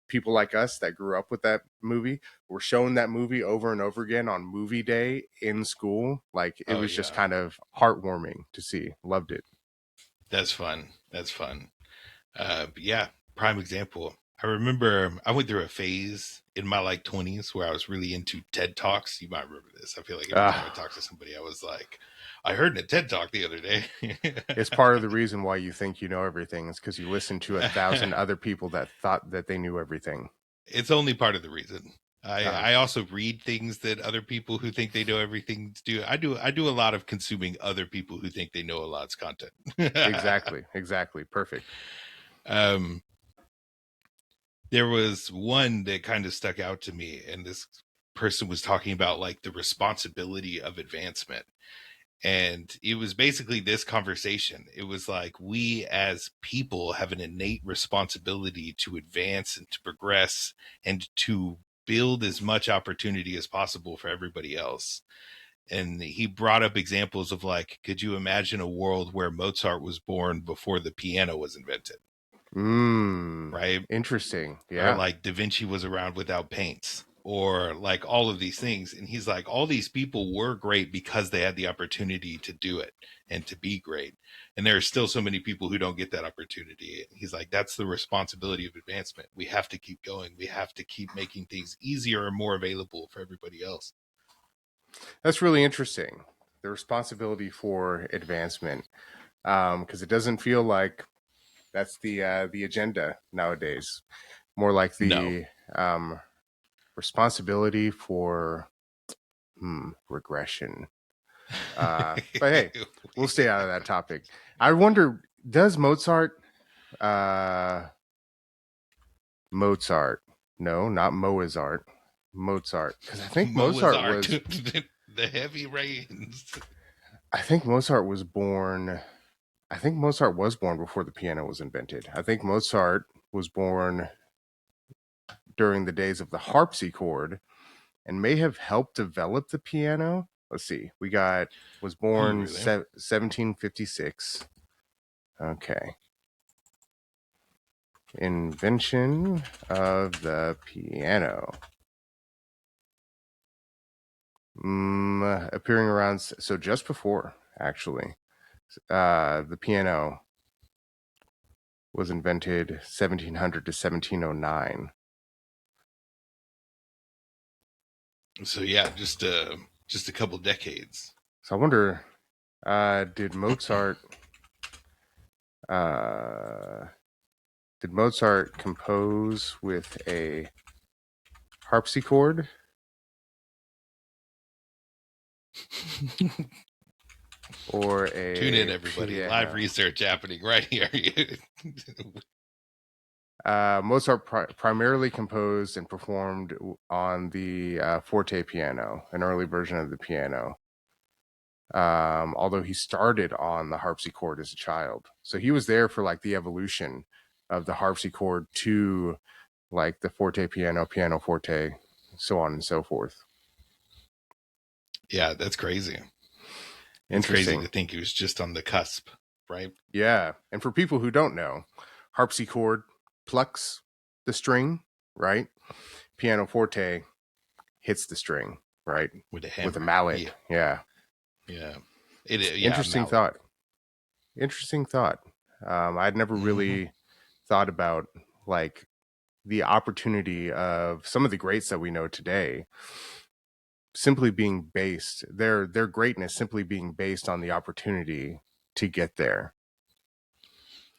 people like us that grew up with that movie, we're showing that movie over and over again on movie day in school. Like it Oh was just yeah. kind of heartwarming to see. Loved it. That's fun. That's fun. But yeah, prime example. I remember I went through a phase in my like 20s where I was really into TED Talks. You might remember this. I feel like every time I talk to somebody, I was like, I heard in a TED Talk the other day. It's part of the reason why you think you know everything is because you listen to 1,000 other people that thought that they knew everything. It's only part of the reason. Uh, I also read things that other people who think they know everything do. I do a lot of consuming other people who think they know a lot's content. exactly. Perfect. um, there was one that kind of stuck out to me, and this person was talking about like the responsibility of advancement. And it was basically this conversation. It was like we as people have an innate responsibility to advance and to progress and to build as much opportunity as possible for everybody else. And he brought up examples of like, could you imagine a world where Mozart was born before the piano was invented? Right? Interesting. Or Yeah. like Da Vinci was around without paints, or like all of these things. And he's like, all these people were great because they had the opportunity to do it and to be great. And there are still so many people who don't get that opportunity. And he's like, that's the responsibility of advancement. We have to keep going. We have to keep making things easier and more available for everybody else. That's really interesting. The responsibility for advancement. Because it doesn't feel like that's the agenda nowadays. More like No. the responsibility for regression. But hey, we'll stay out of that topic. I wonder, does Mozart? No, not Mozart. Mozart, because I think Mozart Mozart. was. The heavy rains. I think Mozart was born. I think Mozart was born before the piano was invented. I think Mozart was born during the days of the harpsichord and may have helped develop the piano. Let's see. We got was Ooh, born really? 1756. Okay. Invention of the piano. Appearing around, so just before, actually. The piano was invented 1700 to 1709. So yeah, just a couple decades. So I wonder, did uh, Mozart compose with a harpsichord? Or Tune in, a everybody. Live piano? research happening right here. Mozart primarily composed and performed on the forte piano, an early version of the piano. Although he started on the harpsichord as a child, so he was there for like the evolution of the harpsichord to like the forte piano, piano forte, so on and so forth. Yeah, that's crazy. It's crazy Interesting. to think he was just on the cusp, right? Yeah, and for people who don't know, harpsichord plucks the string, right? Piano forte hits the string, right? With a With a hammer. mallet. Yeah. Yeah. Yeah, Interesting mallet. thought. Interesting thought. I'd never Mm-hmm. really thought about like the opportunity of some of the greats that we know today simply being based their greatness simply being based on the opportunity to get there.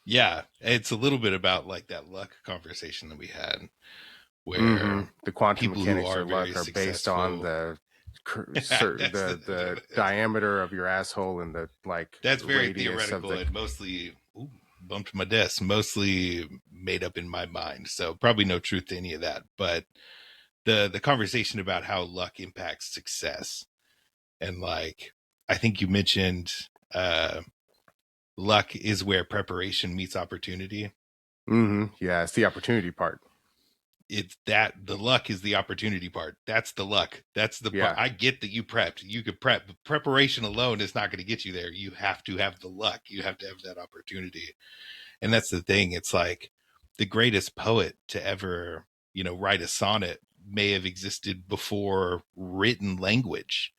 Yeah, it's a little bit about like that luck conversation that we had, Mm-hmm. where The quantum people who mechanics are or very luck are based on successful. the that's the diameter of your asshole and the like that's very radius of theoretical the. and mostly bumped my desk, mostly made up in my mind. So probably no truth to any of that. But the conversation about how luck impacts success, and like I think you mentioned, luck is where preparation meets opportunity. Mm-hmm. Yeah, it's the opportunity part. It's that the luck is the opportunity part. That's the luck. That's the part. Yeah, I get that you prepped. You could prep. But preparation alone is not going to get you there. You have to have the luck. You have to have that opportunity. And that's the thing. It's like the greatest poet to ever, write a sonnet may have existed before written language.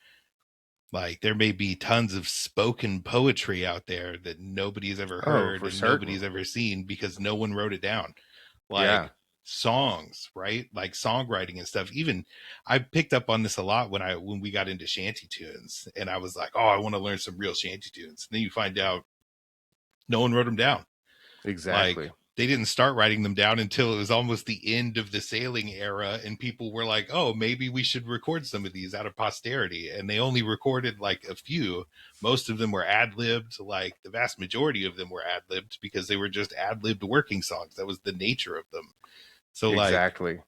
Like there may be tons of spoken poetry out there that nobody's ever oh, heard for and certain. nobody's ever seen because no one wrote it down. Yeah. Like songs, right? Like songwriting and stuff. Even I picked up on this a lot when we got into shanty tunes, and I was like, oh, I want to learn some real shanty tunes. And then you find out no one wrote them down. Like Exactly. they didn't start writing them down until it was almost the end of the sailing era, and people were like, oh, maybe we should record some of these out of posterity. And they only recorded like a few. Most of them were ad-libbed. Like the vast majority of them were ad-libbed because they were just ad-libbed working songs. That was the nature of them. So like Exactly.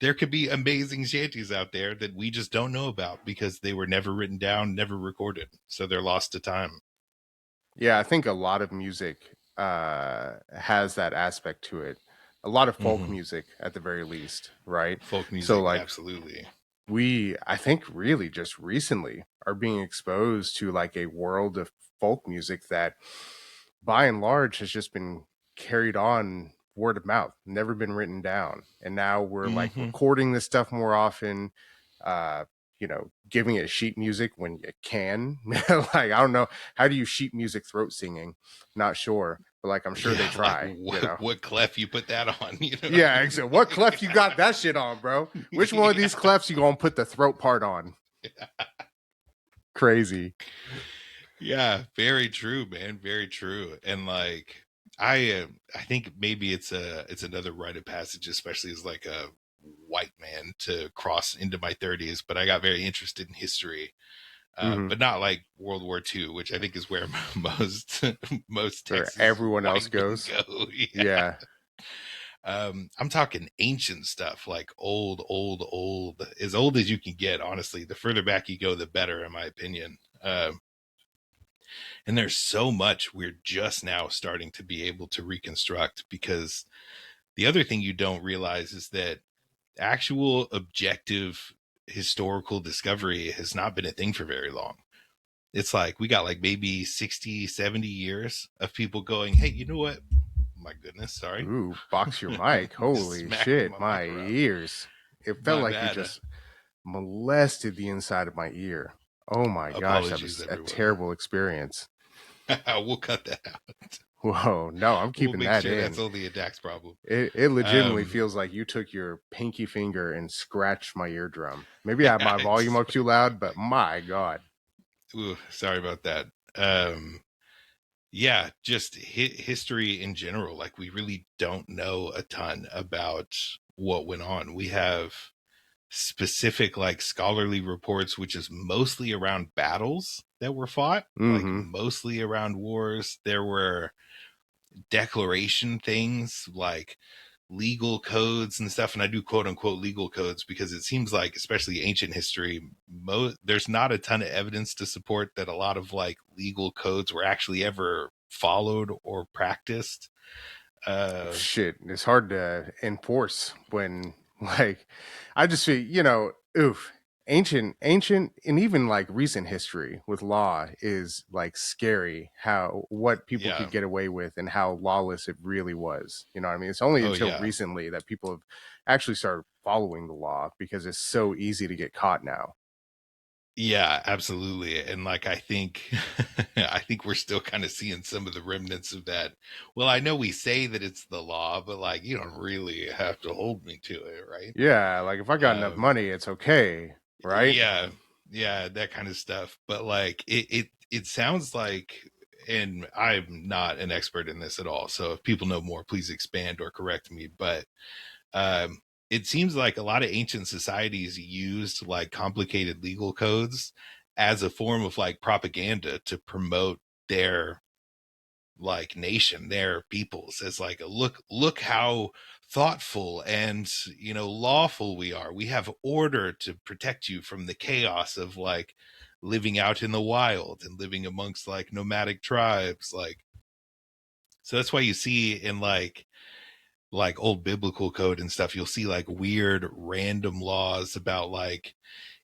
there could be amazing shanties out there that we just don't know about because they were never written down, never recorded. So they're lost to time. Yeah, I think a lot of music has that aspect to it. A lot of folk Mm-hmm. music, at the very least, right? Folk So, music, like, absolutely. I think, really just recently are being exposed to like a world of folk music that, by and large, has just been carried on word of mouth, never been written down. And now we're like Mm-hmm. recording this stuff more often. Uh, giving it sheet music when you can. Like, I don't know, how do you sheet music throat singing? Not sure, but like I'm sure they Yeah, like try. what clef you put that on? You know what I Yeah, mean? exactly. What clef you got that shit on, bro? Which one of these Yeah. clefs you gonna put the throat part on? Crazy. Yeah, very true, man. Very true. And like I think maybe it's another rite of passage, especially as like a white man to cross into my 30s. But I got very interested in history, Hmm. but not like World War II, which I think is where most most Where Texas everyone else white men goes. go. Yeah. Yeah. I'm talking ancient stuff, like as old as you can get. Honestly, the further back you go, the better, in my opinion. And there's so much we're just now starting to be able to reconstruct, because the other thing you don't realize is that actual objective historical discovery has not been a thing for very long. It's like we got like maybe 60, 70 years of people going, hey, you know what? My goodness, sorry. Ooh, box your mic. Holy Smacking shit, my my mic around. ears. It felt My like you bad. just molested the inside of my ear. Oh my gosh, that Apologies, was a everyone. terrible experience. We'll cut that out. Whoa, no, I'm We'll keeping make that sure that's in. only a Dax problem. It legitimately Um, feels like you took your pinky finger and scratched my eardrum. Maybe I have yeah, my I volume up too swear to God, loud, but Mike. my God. Ooh, sorry about that. Um, yeah, just history in general. Like we really don't know a ton about what went on. We have specific like scholarly reports, which is mostly around battles that were fought, like Mm-hmm. mostly around wars. There were declaration things like legal codes and stuff, and I do quote unquote legal codes because it seems like, especially ancient history, there's not a ton of evidence to support that a lot of like legal codes were actually ever followed or practiced. Shit, it's hard to enforce when like I just feel, oof. Ancient and even like recent history with law is like scary how what people Yeah. could get away with and how lawless it really was. You know what I mean? It's only Oh until yeah. recently that people have actually started following the law because it's so easy to get caught now. Yeah, absolutely. And like I think I think we're still kind of seeing some of the remnants of that. Well, I know we say that it's the law, but like you don't really have to hold me to it, right? Yeah, like if I got enough Um money, it's okay, right? yeah, yeah, that kind of stuff. But like it sounds like, and I'm not an expert in this at all. So if people know more, please expand or correct me. But um, it seems like a lot of ancient societies used like complicated legal codes as a form of like propaganda to promote their like nation, their peoples, as like a look how thoughtful and lawful we are. We have order to protect you from the chaos of like living out in the wild and living amongst like nomadic tribes. Like, so that's why you see in like old biblical code and stuff, you'll see like weird random laws about like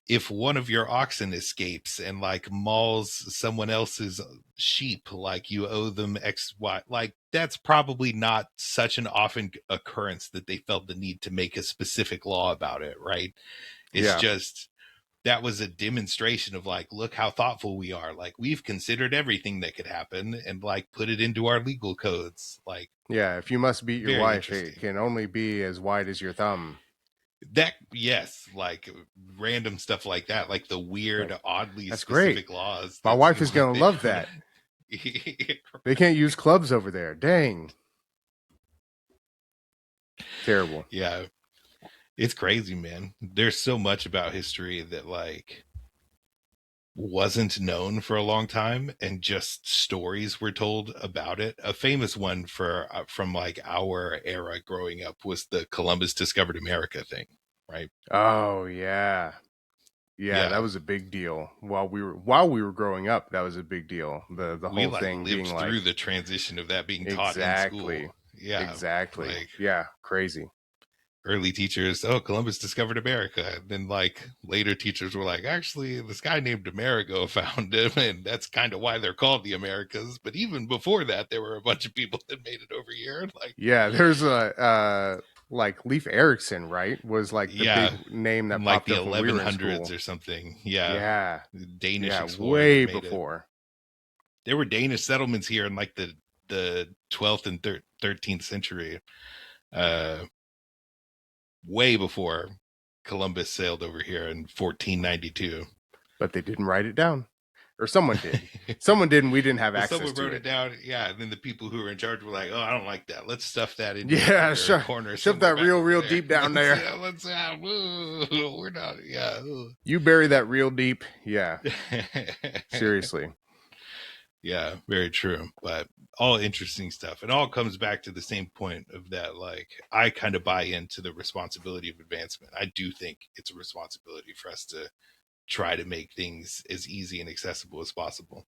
if one of your oxen escapes and like mauls someone else's sheep, like you owe them XY. Like that's probably not such an often occurrence that they felt the need to make a specific law about it, right? It's Yeah. just that was a demonstration of like, look how thoughtful we are. Like we've considered everything that could happen and like put it into our legal codes. Like Yeah, if you must beat your very wife, it interesting. can only be as wide as your thumb. That yes, like random stuff like that, like the Like, weird, oddly that's great. specific laws My that wife seem is like gonna they love don't. that. They can't use clubs over there. Dang. Terrible. Yeah, it's crazy, man. There's so much about history that like wasn't known for a long time, and just stories were told about it. A famous one for from like our era growing up was the Columbus discovered America thing, right? Oh yeah. Yeah, that Yeah, was a big deal. While we were growing up, that was a big deal. The we whole like thing lived being through like the transition of that being taught in exactly. school. Yeah, Exactly. like Yeah, crazy. early teachers, oh, Columbus discovered America. And then like later teachers were like, actually, this guy named Amerigo found him, and that's kind of why they're called the Americas. But even before that, there were a bunch of people that made it over here. Like, Yeah, there's a like Leif Erikson, right? Was like the big yeah, name that in like popped the up when we were in 1100s school. or something. Yeah, Yeah. Danish Yeah, explorer that way made it. before. There were Danish settlements here in like the 12th and 13th century, uh, way before Columbus sailed over here in 1492. But they didn't write it down. Or someone did. Someone did, and we didn't have Well, access someone to wrote it it. down, yeah, and then the people who were in charge were like, "Oh, I don't like that. Let's stuff that into Yeah, like a corner shove somewhere that back real, over real there. deep down Let's, there. yeah, let's, we're not, yeah." You bury that real deep. Yeah, seriously. Yeah, very true. But all interesting stuff. It all comes back to the same point of that, like, I kind of buy into the responsibility of advancement. I do think it's a responsibility for us to try to make things as easy and accessible as possible.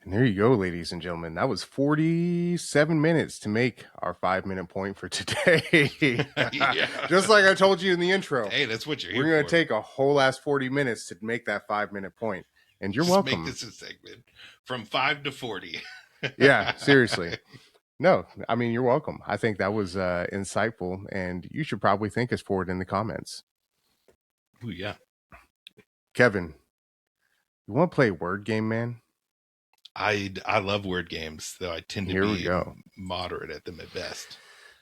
And there you go, ladies and gentlemen. That was 47 minutes to make our 5 minute point for today. Yeah. Just like I told you in the intro, Hey, that's what you're we're here going to for. take a whole last 40 minutes to make that 5 minute point. And you're Just make welcome. this a segment from 5 to 40. Yeah, seriously. No, I mean, you're welcome. I think that was insightful, and you should probably think us forward in the comments. Ooh, yeah. Kevin, you want to play a word game, man? I love word games, though I tend to Here we be go. moderate at them at best.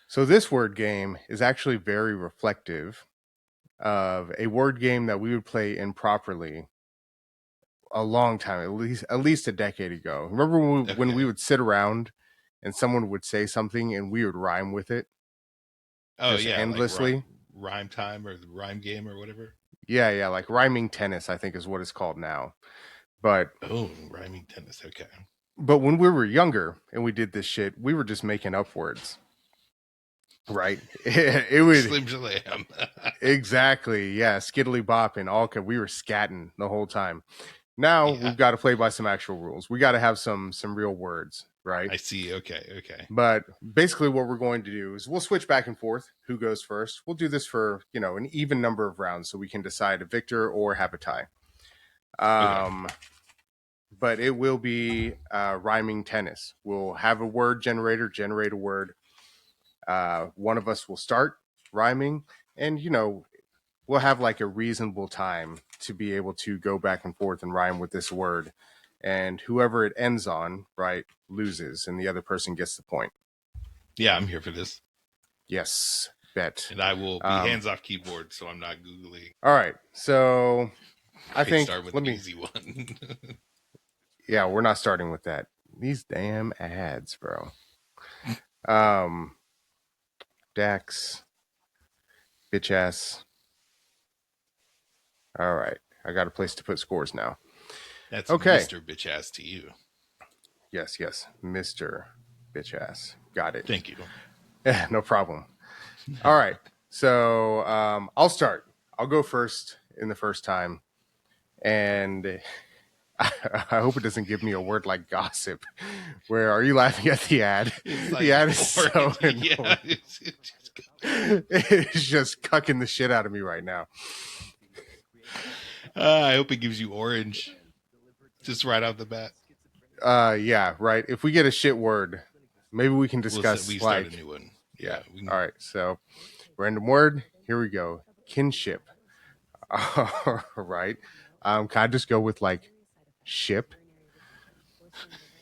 So, this word game is actually very reflective of a word game that we would play improperly a long time, at least a decade ago. Remember when we Okay. would sit around and someone would say something and we would rhyme with it Oh just yeah, like endlessly? rhyme time or the rhyme game or whatever. Yeah, yeah, like rhyming tennis, I think is what it's called now. But Oh, rhyming tennis. Okay. but when we were younger and we did this shit, we were just making up words, right? It would Slim Jam. exactly, yeah, skiddly bop and all. We were scatting the whole time. Now Yeah, we've got to play by some actual rules. We got to have some real words, right? I see. Okay. Okay. But basically, what we're going to do is we'll switch back and forth. Who goes first? We'll do this for an even number of rounds, so we can decide a victor or have a tie. Okay. But it will be rhyming tennis. We'll have a word generator generate a word. One of us will start rhyming, and we'll have like a reasonable time to be able to go back and forth and rhyme with this word. And whoever it ends on, right, loses, and the other person gets the point. Yeah, I'm here for this. Yes, bet. And I will be hands off keyboard, so I'm not Googling. All right, so I think start with an easy one. Yeah, we're not starting with that. These damn ads, bro. Dax, bitch ass. All right, I got a place to put scores now. That's okay. Mr. Bitch Ass to you. Yes, Mr. Bitch ass. Got it. Thank you. Yeah, no problem. All right, so I'll start. I'll go first in the first time, and I hope it doesn't give me a word like gossip. Where are you laughing at the ad? Like the ad is so annoying. Yeah, it's just cucking the shit out of me right now. I hope it gives you orange, just right off the bat. Yeah, right. If we get a shit word, maybe we can discuss. We start a new one. Yeah. All right. So, random word. Here we go. Kinship. All right. Can I just go with like ship?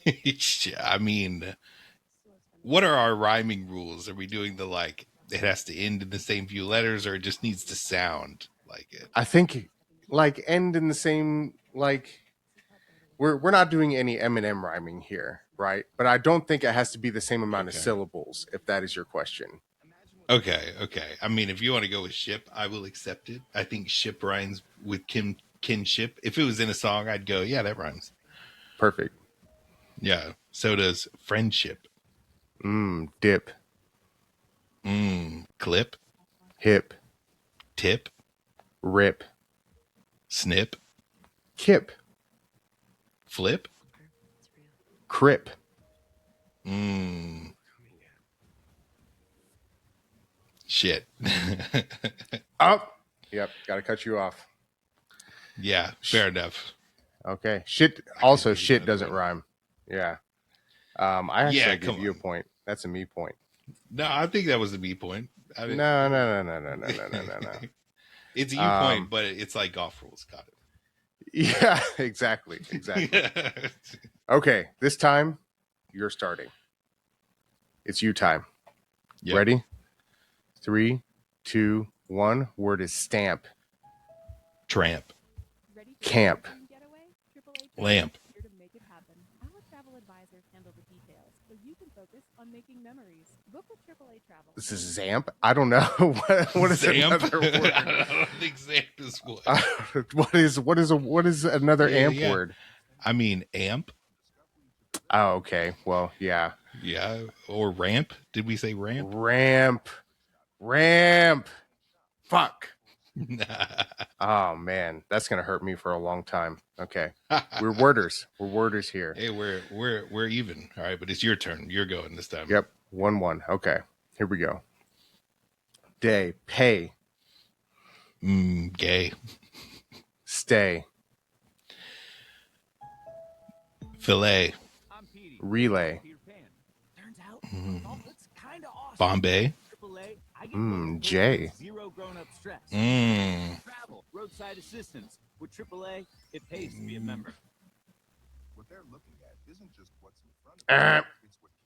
I mean, what are our rhyming rules? Are we doing the like it has to end in the same few letters, or it just needs to sound like it? I think like end in the same like we're not doing any Eminem rhyming here, right? But I don't think it has to be the same amount of syllables, if that is your question. Okay. I mean, if you want to go with ship, I will accept it. I think ship rhymes with kinship. If it was in a song, I'd go, yeah, that rhymes. Perfect. Yeah. So does friendship. Dip. Clip. Hip. Tip. Rip. Snip. Kip. Flip. Crip. Shit. Up. Yep. Got to cut you off. Yeah. Fair enough. Okay. Shit. Also, shit doesn't rhyme. Yeah. I actually give you a point. That's a me point. No, I think that was a me point. No. It's a you point, but it's like golf rules. Got it. Yeah, exactly. Okay, this time you're starting. It's you time. Yep. Ready? 3, 2, 1. Word is stamp. Tramp. Camp. Lamp. This is Zamp? I don't know. What is Zamp? Another word? I don't think Zamp is one. What is another amp word? I mean amp. Oh, okay. Well, yeah. Yeah. Or ramp. Did we say ramp? Ramp. Fuck. Oh man, that's gonna hurt me for a long time. Okay. We're worders. We're worders here. Hey, we're even. All right, but it's your turn. You're going this time. Yep. 1-1. Okay. Here we go. Day. Pay. Gay. Stay. Fillet. Relay. Bombay. J. Travel. Roadside assistance. With AAA, it pays to be a member. What they're looking at isn't just what's in front of them.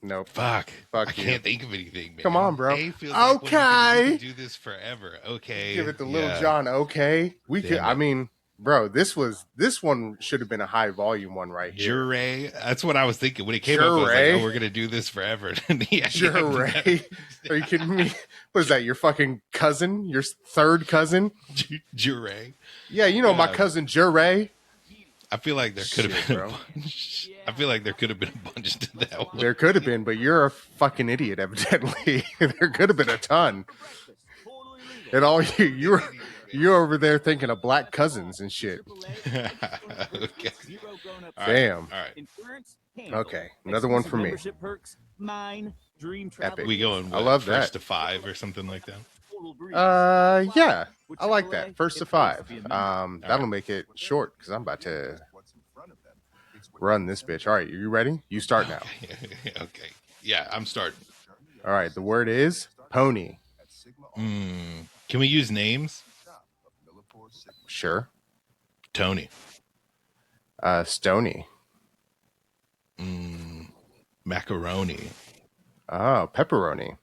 Nope. Fuck you. I can't think of anything, man. Come on, bro. Okay. Like we can do this forever. Okay. Give it to Lil Jon. Okay. We could. I mean, bro, this one should have been a high volume one right here. Jure. That's what I was thinking when it came up. I was like, oh, we're gonna do this forever. Jure. Are you kidding me? What is that? Your fucking cousin? Your third cousin? Jure. Yeah, you know my cousin Jure. I feel like there could have been a bunch. I feel like there could have been a bunch to that one. There could have been, but you're a fucking idiot, evidently. There could have been a ton. And all you're over there thinking of black cousins and shit. Okay. Damn. All right. Okay. Another one for me. Epic. We going? I love that. First to 5 or something like that. Yeah, I like that. First to 5. That'll make it short because I'm about to run this bitch. All right, you ready? You start now. Okay. Yeah, I'm starting. All right, the word is pony. Can we use names? Sure. Rigatoni. Stony. Macaroni. Oh, pepperoni.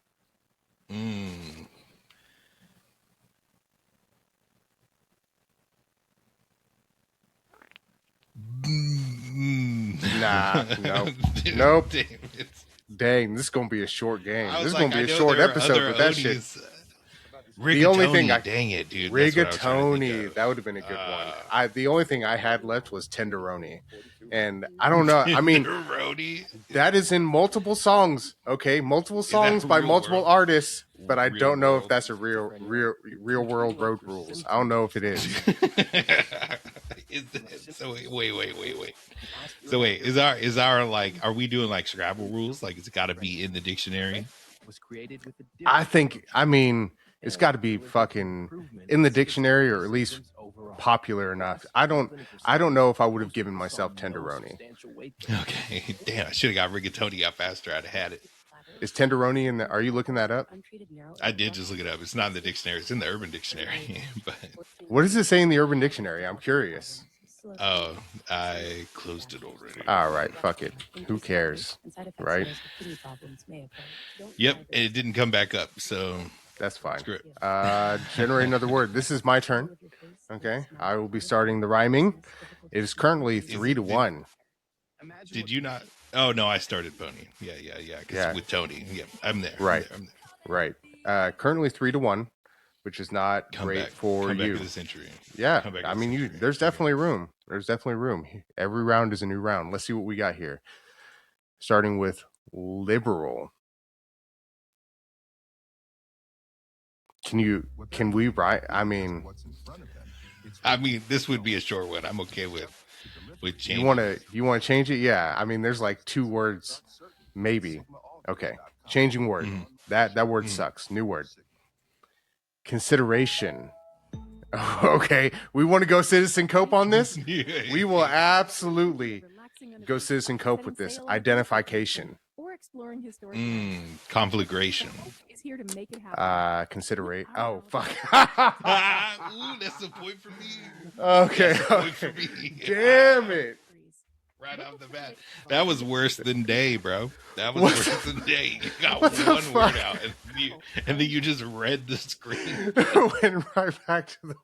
Nah, nope. Nope. Damn it. Dang, this is gonna be a short game. I This was is like, gonna I be a know short there are episode other with that shit. Onies. The only thing Rigatoni, dang it, dude. That's what I was trying to think Rigatoni, of. that would have been a good one. The only thing I had left was tenderoni, and I don't know. I mean, Tenderoni? that is in multiple songs. Okay, multiple songs by Real multiple World? artists, but I Real don't know if World? that's a real world road rules. I don't know if it is. So wait. So wait, is our like, are we doing like Scrabble rules? Like it's got to be in the dictionary? I mean, it's got to be fucking in the dictionary or at least popular enough. I don't know if I would have given myself tenderoni. Okay, damn, I should have got rigatoni out faster. I'd have had it. Is tenderoni in the? Are you looking that up? I did just look it up. It's not in the dictionary. It's in the Urban Dictionary. But What does it say in the Urban Dictionary? I'm curious. oh, I closed it already. All right, fuck it. Who cares, right? Yep, and it didn't come back up. So That's fine. screw it. Generate another word. This is my turn. Okay, I will be starting the rhyming. It is currently 3-1. Did you not? Oh no, I started Pony. Yeah. Yeah. With Tony. Yeah, I'm there. Right. I'm there. Right. Currently 3-1, which is not Come great back. for Come back you. to the century. Yeah, Come back to I the mean, century. there's definitely room. There's definitely room. Every round is a new round. Let's see what we got here. Starting with liberal. Can we write? I mean, this would be a short one. I'm okay with changing. you want to change it? Yeah. I mean, there's like 2 words, maybe. Okay, changing word. That word sucks. New word. Consideration. Okay, we want to go citizen cope on this. We will absolutely go citizen cope with this. Identification. Conflagration. Considerate. Oh fuck. Ooh, that's a point for me. Okay. That's a point for me. Damn it. Right off the bat. That was worse than day, bro. That was What worse than day. You got what the one fuck? word out, and then you just read the screen. Went right back to the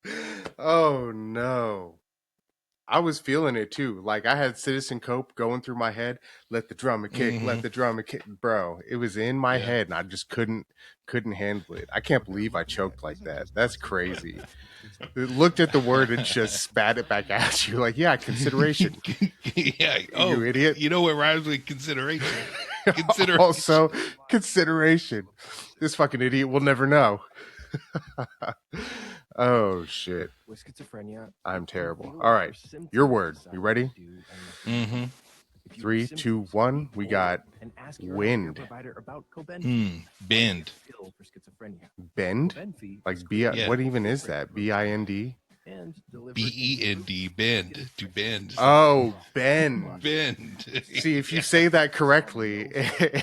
word. Oh no. I was feeling it too. Like I had Citizen Cope going through my head. Let the drummer kick. Let the drummer kick, bro. It was in my head, and I just couldn't handle it. I can't believe I choked like that. That's crazy. It looked at the word and just spat it back at you. Like, yeah, consideration. Yeah. Oh, you idiot. You know what rhymes with consideration? Consideration. Also, consideration. This fucking idiot will never know. Oh shit. With schizophrenia, I'm terrible. All right, your word. You ready? 3, 2, 1. We got wind. Bend. Bend. Like B. Yeah. What even is that? BIND. BEND. Bend. To bend. Oh, bend. Bend. See, if you say that correctly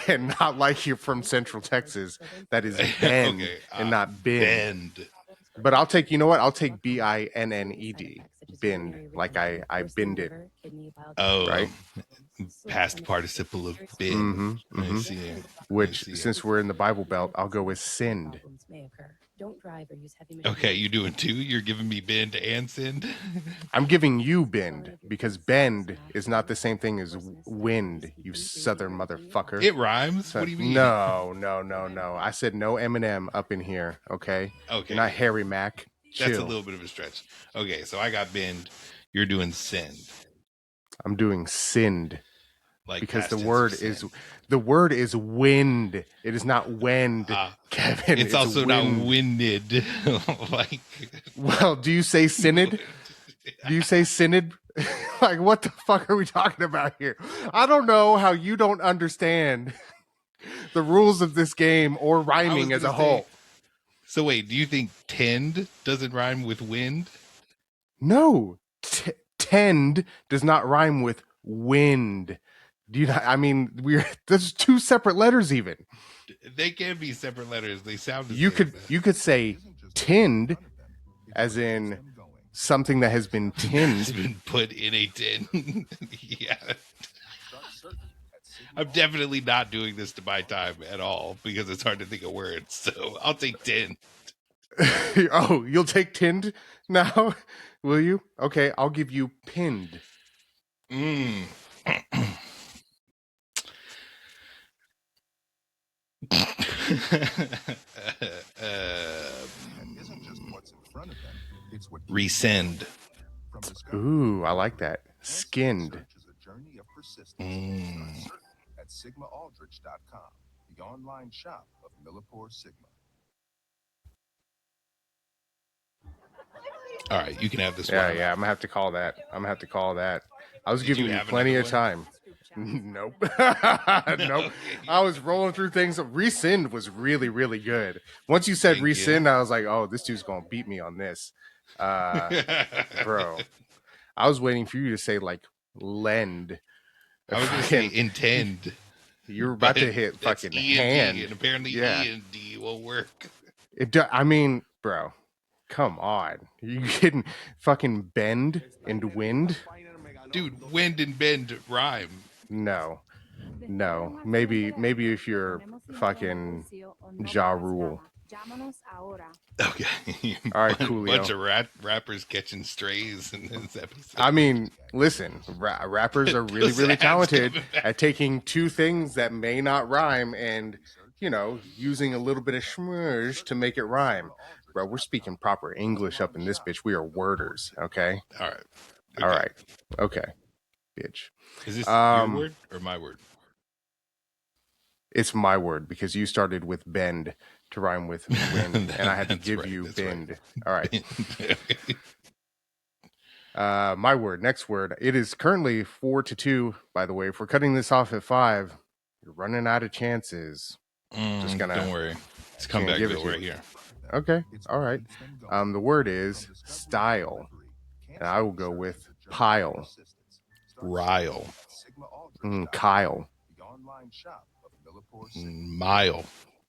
and not like you're from Central Texas, that is bend Okay, and not bend. Bend. But I'll take, you know what? I'll take BINNED. Bend. Like I bend it. Oh, Right. Past participle of bend. I see. Which, I see. since we're in the Bible Belt, I'll go with sinned. Okay, you doing 2? You're giving me bend and send? I'm giving you bend because bend is not the same thing as wind, you southern motherfucker. It rhymes. What do you mean? No. I said no Eminem up in here, okay? Okay. You're not Harry Mack. Chill. That's a little bit of a stretch. Okay, so I got bend. You're doing send. I'm doing sinned Like because past the tense word of is send. the word is wind. It is not wend, Kevin. It's also not wind. winded. Like, Well, do you say synod? Do you say synod? Like, what the fuck are we talking about here? I don't know how you don't understand the rules of this game or rhyming as a whole. So wait, do you think tend doesn't rhyme with wind? No, tend does not rhyme with wind. Do you not? I mean, there's 2 separate letters even. They can be separate letters. They sound the You same. could say tend, as in something that has been It's tinned. been put in a tin. Yeah. Start searching at Sigma I'm definitely not doing this to my time at all because it's hard to think of words. So I'll take tin. Oh, you'll take tinned now? Will you? Okay, I'll give you pinned. Mm. And isn't just what's in front of them, it's what keeps Resend. them from discovery. Ooh, I like that. Cancer Skinned. research is a journey of persistence. Mm. Start searching at sigmaaldrich.com, the online shop of Millipore Sigma. All right, you can have this Yeah, one. yeah, I'm gonna have to call that. I was Did giving you you have plenty another of one? time. Nope. Nope. Okay. I was rolling through things. Rescind was really, really good. Once you said Thank you. rescind, I was like, oh, this dude's gonna beat me on this. Bro. I was waiting for you to say like lend. I was gonna say Fucking- intend. You were about but to hit that's fucking E and hand. D, and apparently Yeah. E and D will work. I mean, bro, come on. You kidding? Fucking bend and wind? Dude, wind and bend rhyme. No. Maybe if you're fucking Ja Rule. Okay. All right, Bunch Coolio. of rappers catching strays in this episode. I mean, listen, rappers are really, Those really ads talented coming back. at taking two things that may not rhyme and, using a little bit of schmooze to make it rhyme. Bro, we're speaking proper English up in this bitch. We are worders, okay? All right. All Okay. right. Okay, bitch. Is this your Um, word or my word? It's my word because you started with bend to rhyme with wind, and I had to That's give right, you that's right. bend. All right. Okay. My word. Next word. It is currently 4-2. By the way, if we're cutting this off at 5, you're running out of chances. Just gonna- Don't worry. It's gonna give it Comebackville to right you. here. Okay. All right. The word is style, and I will go with pile. Rile. Kyle. The online shop of Millipore Sigma. Mile.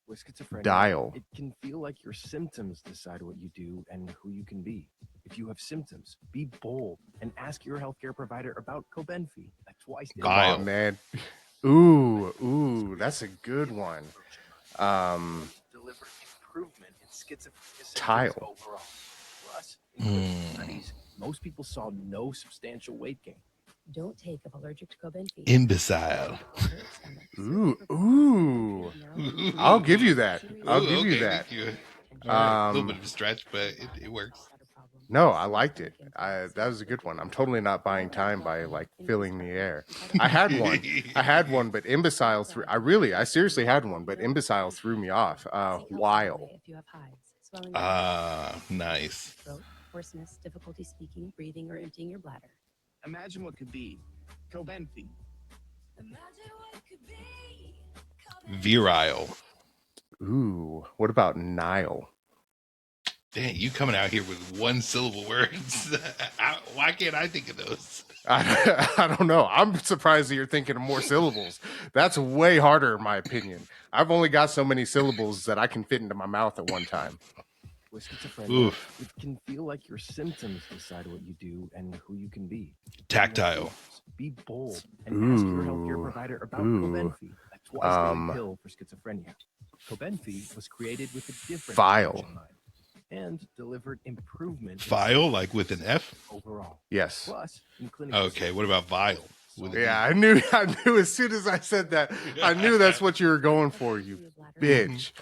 With schizophrenia, Dial. it can feel like your symptoms decide what you do and who you can be. If you have symptoms, be bold and ask your healthcare provider about Cobenfy. That's twice daily. Come Guile. on, man. Ooh, that's a good one. Deliver improvement in schizophrenia symptoms Tile. overall. Plus, in clinical studies, most people saw no substantial weight gain. Don't take if allergic to Cobenfy. Imbecile. Ooh. I'll give you that. I'll give you okay, that. Thank you. All right. A little Um, bit of a stretch, but it works. No, I liked it. That was a good one. I'm totally not buying time by like filling the air. I had one, but imbecile threw. I seriously had one, but imbecile threw me off. While. If you have hives, Nice. throat, hoarseness, difficulty speaking, breathing, or emptying your bladder. Imagine what could be Cobenfy. Virile. Ooh, what about Nile? Dang, you coming out here with one syllable words. Why can't I think of those? I don't know. I'm surprised that you're thinking of more syllables. That's way harder, in my opinion. I've only got so many syllables that I can fit into my mouth at one time. With schizophrenia, Oof. it can feel like your symptoms decide what you do and who you can be. Tactile. Be bold and ask your healthcare Ooh. provider about Ooh. Cobenfy, a twice-daily pill for schizophrenia. Cobenfy was created with a different File. approach in mind and delivered improvement in File, like with an F? overall. Yes. Plus, in clinical Okay, what about vile? With an E? Yeah, I knew as soon as I said that, I knew that's what you were going for, you bitch.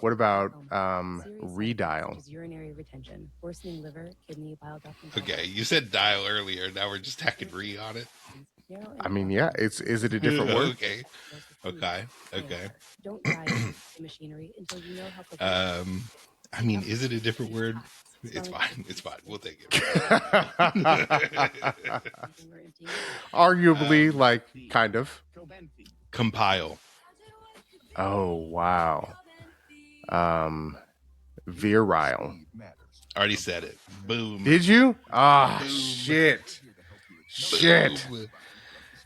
What about redial? Urinary retention, worsening liver, kidney, bile duct. Okay, you said dial earlier. Now we're just tacking re on it. I mean, yeah, is it a different word? Okay. Okay. Don't drive the machinery until you know how. I mean, is it a different word? It's fine. It's fine. We'll take it. Arguably, like, kind of. Cobenfy. Compile. Oh, wow. Virile. Already said it. Boom. Did you? Ah, Boom. shit. Shit. Boom.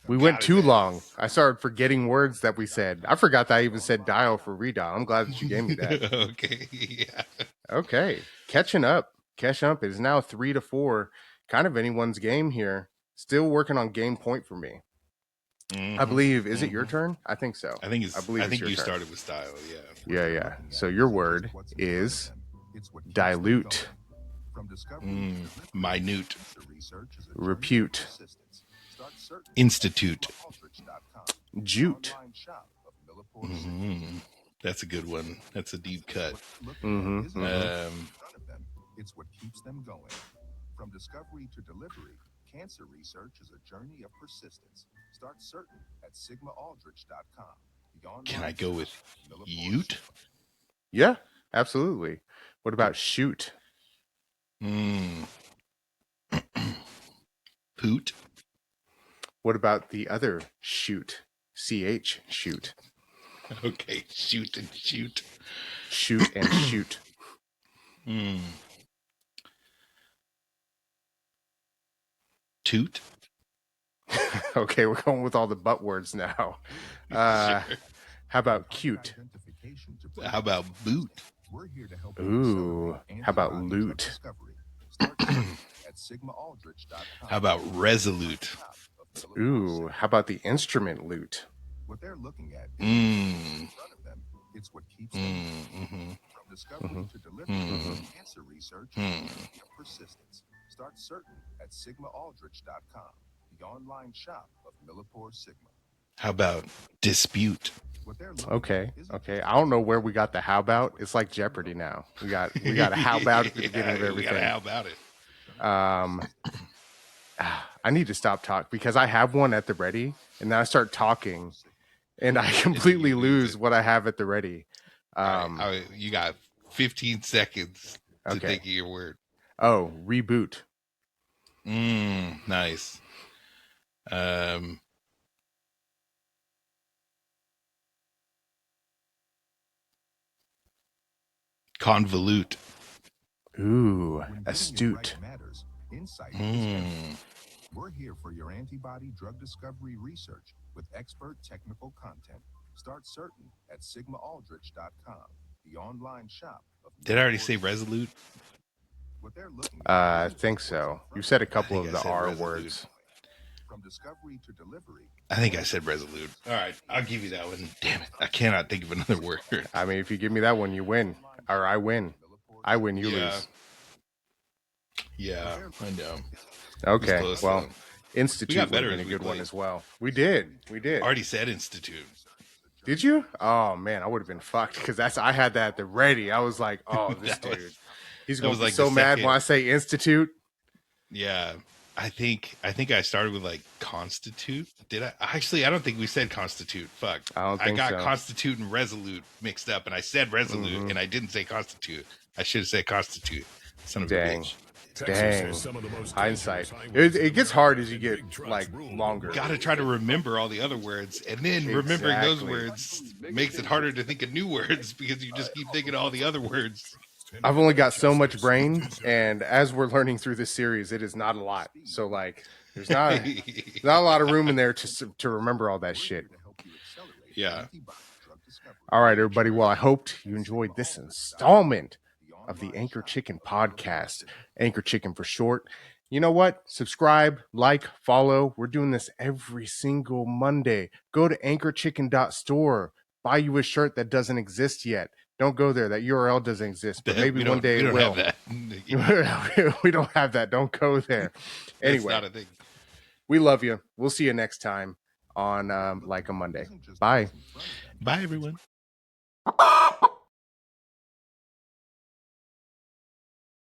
We went Got it, too man. long. I started forgetting words that we said. I forgot that I even said dial for redial. I'm glad that you gave me that. Okay. Yeah. Okay. Catching up. Keshup, it is now 3-4. Kind of anyone's game here. Still working on game point for me. I believe, is it your turn? I think so. I think it's. I believe it's think your you turn. started with style. Yeah. Yeah. So your word is dilute, Minute, repute, institute. jute. That's a good one. That's a deep cut. It's what keeps them going. From discovery to delivery, cancer research is a journey of persistence. Start certain at sigmaaldrich.com. Can I go with Ute? Yeah, absolutely. What about shoot? Poot. What about the other shoot? CH, shoot. Okay, shoot and shoot. Shoot and shoot. Toot. Okay, we're going with all the butt words now. Sure. How about cute? How about boot? Ooh, how about loot? How about resolute? Ooh, how about the instrument loot? What they're looking at is in front of them. It's what keeps them from discovery to delivery. Cancer research and persistence. Start certain at sigmaaldrich.com, the online shop of Millipore Sigma. How about dispute? Okay. I don't know where we got the how about. It's like Jeopardy now. We got a how about at the beginning of everything. We got a how about it. I need to stop talking because I have one at the ready, and then I start talking, and I completely lose what I have at the ready. Right, you got 15 seconds to think of your word. Oh, reboot. Nice. Convolute. Ooh, astute. We're here for your antibody drug discovery research with expert technical content. Start certain at sigmaaldrich.com, the online shop of. Did I already say resolute? I think so. You said a couple of the R resolute. words. From discovery to delivery. I think I said resolute. All right, I'll give you that one. Damn it, I cannot think of another word. I mean, if you give me that one, you win. Or I win. I win, you lose. Yeah, I know. Okay, close, well, though. Institute would have been a good one as well. We did. Already said institute. Did you? Oh man, I would have been fucked because I had that at the ready. I was like, oh, this dude, he's gonna be so mad when I say institute. Yeah, I think I started with like constitute. Did I? Actually, I don't think we said constitute. Fuck. I got constitute and resolute mixed up, and I said resolute, and I didn't say constitute. I should have said constitute. Son of a bitch. Dang. Hindsight. It gets hard as you get like longer. Got to try to remember all the other words, and then remembering those words makes it harder to think of new words because you just keep thinking of all the other words. I've only got so much brain, and as we're learning through this series, it is not a lot. So like, there's not a lot of room in there to remember all that shit. Yeah. All right, everybody. Well, I hoped you enjoyed this installment of the Anchor Chicken podcast. Anchor Chicken for short. You know what? Subscribe, like, follow. We're doing this every single Monday. Go to anchorchicken.store. Buy you a shirt that doesn't exist yet. Don't go there. That URL doesn't exist, but maybe one day it will. We don't have that. Don't go there. Anyway, not a thing. We love you. We'll see you next time on Like a Monday. Bye. Bye, everyone.